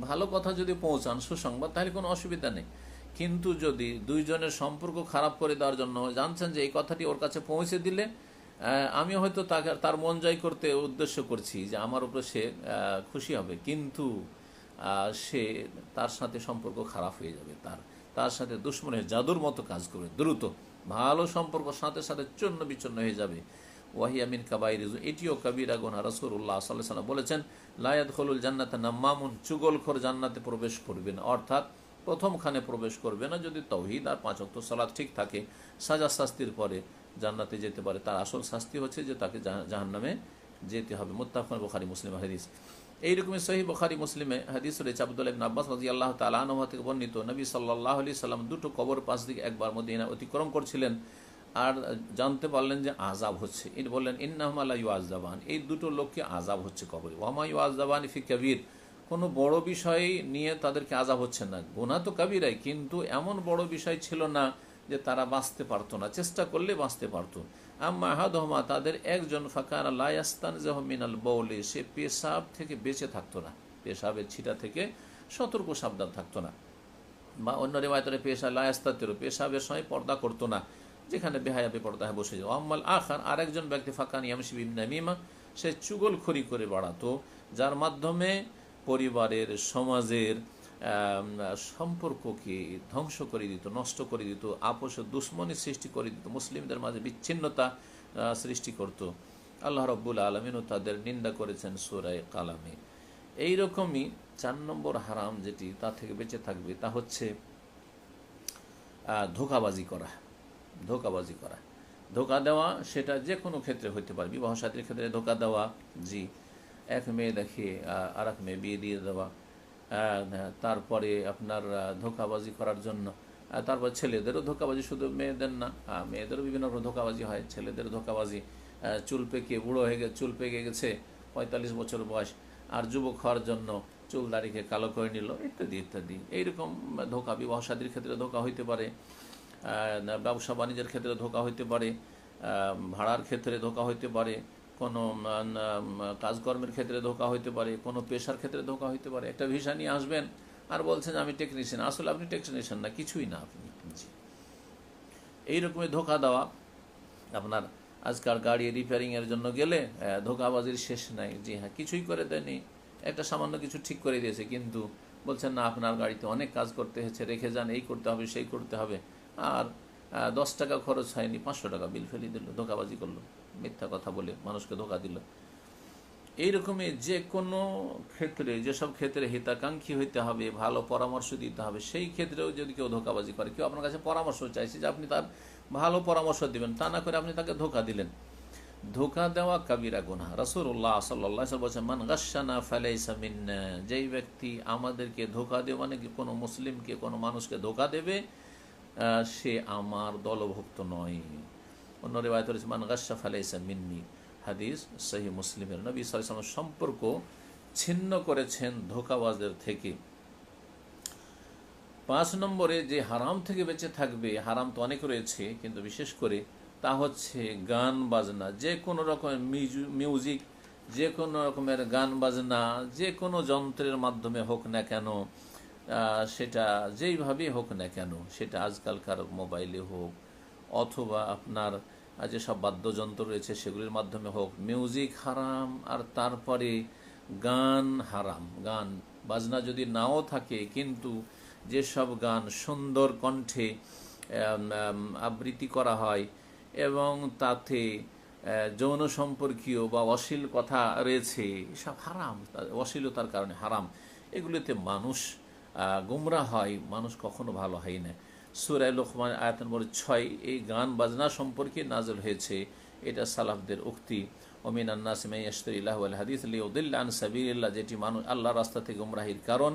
ভালো কথা যদি পৌঁছান, সুসংবাদ, তাহলে কোনো অসুবিধা নেই। কিন্তু যদি দুইজনের সম্পর্ক খারাপ করে দেওয়ার জন্য, জানছেন যে এই কথাটি ওর কাছে পৌঁছে দিলে আমি হয়তো তার মন জয় করতে উদ্দেশ্য করছি যে আমার উপরে সে খুশি হবে, কিন্তু সে তার সাথে সম্পর্ক খারাপ হয়ে যাবে, তার সাথে দুশ্মনের জাদুর মতো কাজ করবে, দ্রুত ভালো সম্পর্ক সাথে সাথে চূর্ণ বিচূর্ণ হয়ে যাবে। ওয়াহিয়া মিন কাবাইরিজ, এটিও কাবিরা গুনাহ। রাসূলুল্লাহ সাল্লাল্লাহু আলাইহি ওয়াসাল্লাম বলেছেন, লা ইয়াদখুলুল জান্নাতা নাম্মামুন, চুগলখোর জান্নাতে প্রবেশ করবে না, অর্থাৎ প্রথমখানে প্রবেশ করবে না। যদি তাওহীদ আর 5 ওয়াক্ত সালাত ঠিক থাকে, সাজা শাস্তির পরে জান্নাতে যেতে পারে। তার আসল শাস্তি হচ্ছে যে তাকে জাহান্নামে যেতে হবে। মুত্তাফাকুন বুখারী মুসলিম হাদিস। এইরকমই সহিহ বুখারী মুসলিমে হাদিস রয়েছে, আব্দুল্লাহ ইবনে আব্বাস রাদিয়াল্লাহু তাআলা আনহু থেকে বর্ণিত, নবী সাল্লাল্লাহু আলাইহি সাল্লাম দুটো কবর পাশ দিকে একবার মদিনা অতিক্রম করছিলেন আর জানতে পারলেন যে আযাব হচ্ছে। ইনি বললেন, ইন্নাহুমা লা ইউআযাবান, এই দুটো লোককে আযাব হচ্ছে কবরে। ওয়া মা ইউআযাবানি ফি কাবীর, কোনো বড় বিষয় নিয়ে তাদেরকে আযাব হচ্ছে না। গুনাহ তো কাবীরাই, কিন্তু এমন বড় বিষয় ছিল না যে তারা বাঁচতে পারতো না, চেষ্টা করলে বাঁচতে পারতো। আম্মা আহাদুহুমা, তাদের একজন, ফাকানা লা ইয়াস্তানজিহু মিনাল বাউলি, সে পেশাব থেকে বেঁচে থাকতো না, পেশাবের ছিটা থেকে সতর্ক সাবধান থাকতো না। বা অন্য রেওয়ায়তে পেশা লা ইয়াস্তাতিরু, পেশাবের সময় পর্দা করতো না, যেখানে বেহায়া বেপর্দা হয়ে বসে যাও। আম্মাল আখার, আরেকজন ব্যক্তি, ফাকান ইয়ামশি বিন্নামিমা, সে চুগলখড়ি করে বেড়াতো, যার মাধ্যমে পরিবারের, সমাজের সম্পর্ককে ধ্বংস করে দিত, নষ্ট করে দিত, আপোষে দুশ্মনী সৃষ্টি করে দিত, মুসলিমদের মাঝে বিচ্ছিন্নতা সৃষ্টি করত। আল্লাহ রাব্বুল আলামিনও তাদের নিন্দা করেছেন সূরা কালামে। এইরকমই 4 নম্বর হারাম যেটি, তা থেকে বেঁচে থাকবে, তা হচ্ছে ধোঁকাবাজি করা। ধোঁকাবাজি করা, ধোঁকা দেওয়া, সেটা যে কোনো ক্ষেত্রে হতে পারে। বিবাহ সাথীর ক্ষেত্রে ধোঁকা দেওয়া, জি, এক মেয়ে দেখে আর এক মেয়ে বিয়ে দিয়ে দেওয়া, তারপরে আপনার ধোঁকাবাজি করার জন্য, তারপর ছেলেদেরও ধোঁকাবাজি, শুধু মেয়েদের না, মেয়েদেরও বিভিন্ন রকম ধোঁকাবাজি হয়, ছেলেদের ধোঁকাবাজি, চুল পেকে বুড়ো হয়ে গেছে, চুল পেকে গেছে, 45 বছর বয়স, আর যুবক হওয়ার জন্য চুল দাড়িকে কালো করে নিল, ইত্যাদি ইত্যাদি। এইরকম ধোঁকা বিবাহ সাথীর ক্ষেত্রে ধোঁকা হইতে পারে, ব্যবসা বাণিজ্যের ক্ষেত্রে ধোঁকা হইতে পারে, ভাড়ার ক্ষেত্রে ধোঁকা হইতে পারে, কোনো কাজকর্মের ক্ষেত্রে ধোঁকা হইতে পারে, কোনো পেশার ক্ষেত্রে ধোঁকা হইতে পারে। একটা ভিসা নিয়ে আসবেন আর বলছেন আমি টেকনিশিয়ান, আসলে আপনি টেকনিশিয়ান না, কিছুই না আপনি। জি, এইরকমই ধোঁকা দেওয়া। আপনার আজকাল গাড়ি রিপেয়ারিংয়ের জন্য গেলে ধোঁকাবাজির শেষ নাই। জি হ্যাঁ, কিছুই করে দেয়নি, একটা সামান্য কিছু ঠিক করে দিয়েছে, কিন্তু বলছেন না আপনার গাড়িতে অনেক কাজ করতে হয়েছে, রেখে যান, এই করতে হবে, সেই করতে হবে, আর 10 টাকা খরচ হয়নি, 500 টাকা বিল ফেলে দিল, ধোঁকাবাজি করলো, মিথ্যা কথা বলে মানুষকে ধোঁকা দিল। এইরকমই যে কোনো ক্ষেত্রে, যেসব ক্ষেত্রে হিতাকাঙ্ক্ষী হইতে হবে, ভালো পরামর্শ দিতে হবে, সেই ক্ষেত্রেও যদি কেউ ধোঁকাবাজি করে, কেউ আপনার কাছে পরামর্শ চাইছে যে আপনি তার ভালো পরামর্শ দিবেন, তা না করে আপনি তাকে ধোঁকা দিলেন, ধোঁকা দেওয়া কাবিরা গুনাহ। রাসূলুল্লাহ সাল্লাল্লাহু আলাইহি ওয়াসাল্লাম বলেছেন, মান গাশশানা ফালাইসা মিন্না, যেই ব্যক্তি আমাদেরকে ধোঁকা দেবে, মানে কোনো মুসলিমকে, কোনো মানুষকে ধোঁকা দেবে, সে আমার দলভুক্ত নয়। অন্য রিওয়ায়াতে রয়েছে মান গাশশা ফালাইসা মিন্নি, হাদিস সহিহ মুসলিমের। নবী সাল্লাল্লাহু আলাইহি ওয়াসাল্লাম সম্পর্ক ছিন্ন করেছেন ধোঁকাবাজদের থেকে। 5 নম্বরে যে হারাম থেকে বেঁচে থাকবে, হারাম তো অনেক রয়েছে, কিন্তু বিশেষ করে তা হচ্ছে গান বাজনা, যে কোনো রকমের মিউজিক, যে কোনো রকমের গান বাজনা, যে কোনো যন্ত্রের মাধ্যমে হোক না কেন, সেটা যেইভাবেই হোক না কেন, সেটা আজকালকার মোবাইলে হোক অথবা আপনার যেসব বাদ্যযন্ত্র রয়েছে সেগুলির মাধ্যমে হোক, মিউজিক হারাম। আর তারপরে গান হারাম। গান বাজনা যদি নাও থাকে, কিন্তু যেসব গান সুন্দর কণ্ঠে আবৃত্তি করা হয় এবং তাতে যৌন সম্পর্কীয় বা অশ্লীল কথা রয়েছে, সব হারাম, অশ্লীলতার কারণে হারাম। এগুলিতে মানুষ গুমরা হয়, মানুষ কখনো ভালো হয় না। সূরা লোকমান আয়াত নম্বর 6 এই গান বাজনা সম্পর্কে নাযিল হয়েছে। এটা সালাফদের উক্তি, ওমিনান নাসি মান ইয়াশতারি লাহওয়াল হাদিস লিইউদিল্লা আন সাবিলিল্লাহ, যেটি মানুষ আল্লাহর রাস্তা থেকে গুমরাহির কারণ,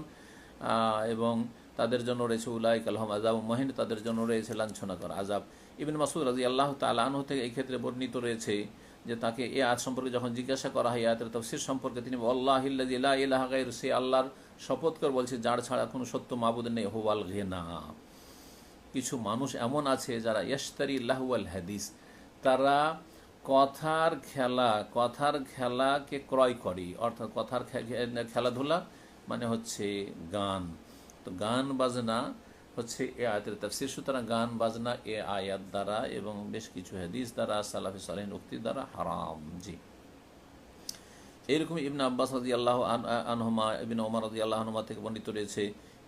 এবং তাদের জন্য রয়েছে উলাইকা লাহুম আযাবুম মুহিন, তাদের জন্য রয়েছে লাঞ্ছনাকর আযাব। ইবনে মাসউদ রাদিয়াল্লাহু তাআলা আনহু থেকে এই ক্ষেত্রে বর্ণিত রয়েছে যে তাকে এই আয়াত সম্পর্কে যখন জিজ্ঞাসা করা হয়, আয়াতের তাফসীর সম্পর্কে, তিনি ওয়াল্লাহিল্লাযী লা ইলাহা গায়রু, সে আল্লাহর শপথ করে বলছে যার ছাড়া কোনো সত্য মাবুদ নেই, হুয়াল গিনা। কিছু মানুষ এমন আছে যারা ইয়াশতারি লাহওয়াল হাদিস, তারা কথার খেলাকে ক্রয় করে, অর্থাৎ কথার খেলাধুলা মানে হচ্ছে গান। তো গান বাজনা হচ্ছে এ আয়াতের তাফসীর। সুতরাং গান বাজনা এ আয়াত দ্বারা এবং বেশ কিছু হাদিস দ্বারা, সালাফে সালেহিন উক্তির দ্বারা হারাম। জি, এইরকম ইবনে আব্বাস রাদিয়াল্লাহু আনহুমা, ইবনে ওমর রাদিয়াল্লাহু আনহুমা থেকে বর্ণিত রয়েছে।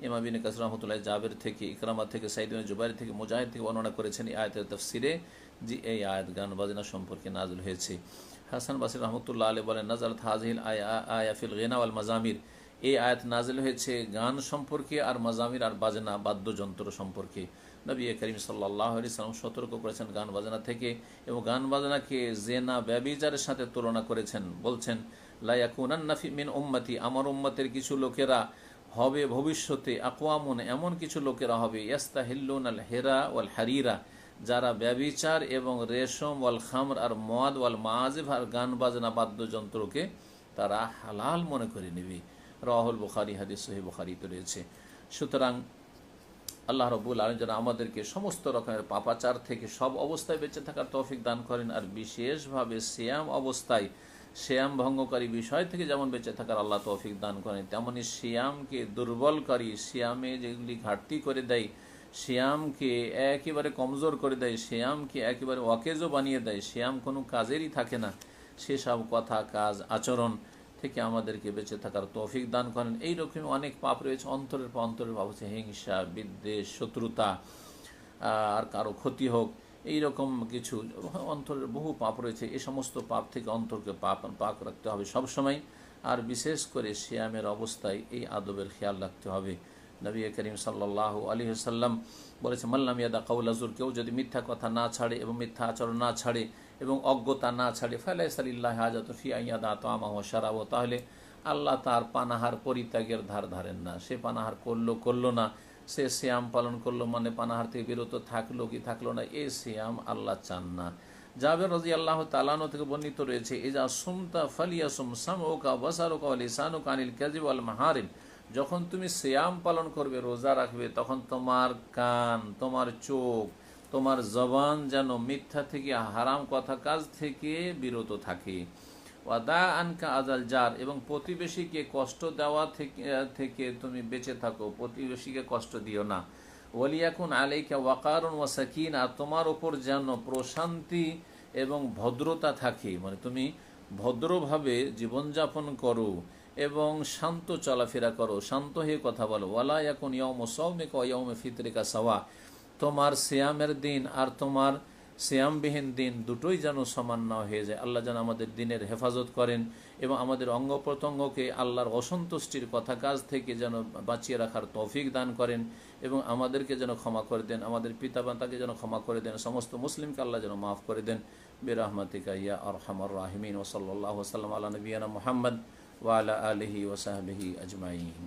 ইমাম ইবনে কাসির রাহমাতুল্লাহ জাবের থেকে, ইকরামা থেকে, সাঈদ ইবনে জুবাইর থেকে, মুজাহিদ থেকে বর্ণনা করেছেন এই আয়াতের তাফসীরে যে এই আয়াত গান বাজনা সম্পর্কে নাযিল হয়েছে। হাসান বাসরি রাহমাতুল্লাহ আলাইহি বলেন, নাযালাত হাযিহিল আয়া ফিল গিনা ওয়াল মাযামির, এই আয়াত নাযিল হয়েছে গান সম্পর্কে আর মাযামির আর বাজনা, বাদ্যযন্ত্র সম্পর্কে। নবী করিম সাল্লাল্লাহু আলাইহি ওয়াসাল্লাম সতর্ক করেছেন গান বাজনা থেকে, এবং গান বাজনাকে জিনা, ব্যভিচারের সাথে তুলনা করেছেন। বলছেন, লা ইয়াকুনান্না ফি মিন উম্মতি, আমার উম্মতের কিছু লোকেরা হবে ভবিষ্যতে, আকওয়ামুন, এমন কিছু লোকেরা হবে, ইয়াস্তাহিল্লুনাল হিরা ওয়াল হারিরা, যারা ব্যভিচার এবং রেশম, ওয়াল খামর আর মদ, ওয়াল মাযিফ আর গান বাজনা বাদ্যযন্ত্রকে তারা হালাল মনে করে নেবে। রাওয়াহুল বুখারী, হাদিস সহিহ বুখারীতে রয়েছে। সুতরাং আল্লাহ রব্বুল আলামিন যেন আমাদেরকে সমস্ত রকমের পাপাচার থেকে সব অবস্থায় বেঁচে থাকার তৌফিক দান করেন, আর বিশেষভাবে সিয়াম অবস্থায় সিয়াম ভঙ্গকারী বিষয় থেকে যেমন বেঁচে থাকার আল্লাহ তৌফিক দান করেন, তেমনি সিয়ামকে দুর্বলকারী, সিয়ামে যেগুলি ঘাটতি করে দেয়, সিয়ামকে একেবারে কমজোর করে দেয়, সিয়ামকে একেবারে অকেজো বানিয়ে দেয়, সিয়াম কোনো কাজেরই থাকে না, সেসব কথা কাজ আচরণ থেকে আমাদেরকে বেঁচে থাকার তৌফিক দান করেন। এইরকম অনেক পাপ রয়েছে, অন্তরের পর অন্তরের পাপ হচ্ছে হিংসা, বিদ্বেষ, শত্রুতা, আর কারো ক্ষতি হোক, এইরকম কিছু অন্তরের বহু পাপ রয়েছে। এই সমস্ত পাপ থেকে অন্তরকে পাক রাখতে হবে সবসময়, আর বিশেষ করে সিয়ামের অবস্থায় এই আদবের খেয়াল রাখতে হবে। নবী করিম সাল্লাল্লাহু আলাইহি ওয়াসাল্লাম বলেছে, মাল্লাম ইয়াদা কাউলা জুর, কেউ যদি মিথ্যা কথা না ছাড়ে এবং মিথ্যা আচরণ না ছাড়ে এবং অজ্ঞতা না ছাড়ে, ফালাইসা লিল্লাহি হাজাতুন ফি আন ইয়াদা তাআমাহু ওয়া শারাবাহু, তাহলে আল্লাহ তার পানাহার পরিত্যাগের ধার ধারেন না। সে পানাহার করলো না, সে সিয়াম পালন করলো মানে পানাহার থেকে বিরত থাকলো কি থাকলো না, এই সিয়াম আল্লাহ চান না। জাবের রাদিয়াল্লাহু তাআলা আনহু থেকে বর্ণিত রয়েছে, ইজা সুমতা ফালিয়াসুম সামউকা ওয়া বাসারুকা ওয়া লিসানুকা আনিল কাযিব ওয়াল মাহারিম, যখন তুমি সিয়াম পালন করবে, রোজা রাখবে, তখন তোমার কান, তোমার চোখ, তোমার জবান যেন মিথ্যা থেকে, হারাম কথা কাজ থেকে বিরত থাকে। ওয়াদা আনকা আজাল জার, এবং প্রতিবেশীকে কষ্ট দেওয়া থেকে তুমি বেঁচে থাকো, প্রতিবেশীকে কষ্ট দিও না। ওয়ালিয়াকুন আলাইকা ওয়াকারুন ওয়া সাকিনা, তোমার ওপর যেন প্রশান্তি এবং ভদ্রতা থাকে, মানে তুমি ভদ্রভাবে জীবনযাপন করো এবং শান্ত চলাফেরা করো, শান্ত হয়ে কথা বলো। ওয়ালা ইয়াকুন ইয়াউমু সাওমিকা ওয়া ইয়াউমু ফিতরিকা সাওয়া, তোমার সিয়ামের দিন আর তোমার সিয়ামবিহীন দিন দুটোই যেন সমান না হয়ে যায়। আল্লাহ যেন আমাদের দিনের হেফাজত করেন এবং আমাদের অঙ্গ প্রত্যঙ্গকে আল্লাহর অসন্তুষ্টির কথা কাজ থেকে যেন বাঁচিয়ে রাখার তৌফিক দান করেন এবং আমাদেরকে যেন ক্ষমা করে দেন, আমাদের পিতামাতাকে যেন ক্ষমা করে দেন, সমস্ত মুসলিমকে আল্লাহ যেন মাফ করে দেন। বিরহমাতিকা ইয়া আরহামার রাহিমিন। ওয়া সাল্লাল্লাহু ওয়া সাল্লাম আলা নবিয়িনা মুহাম্মদ ওয়া আলা আলিহি ওয়া সাহবিহি আজমাইন।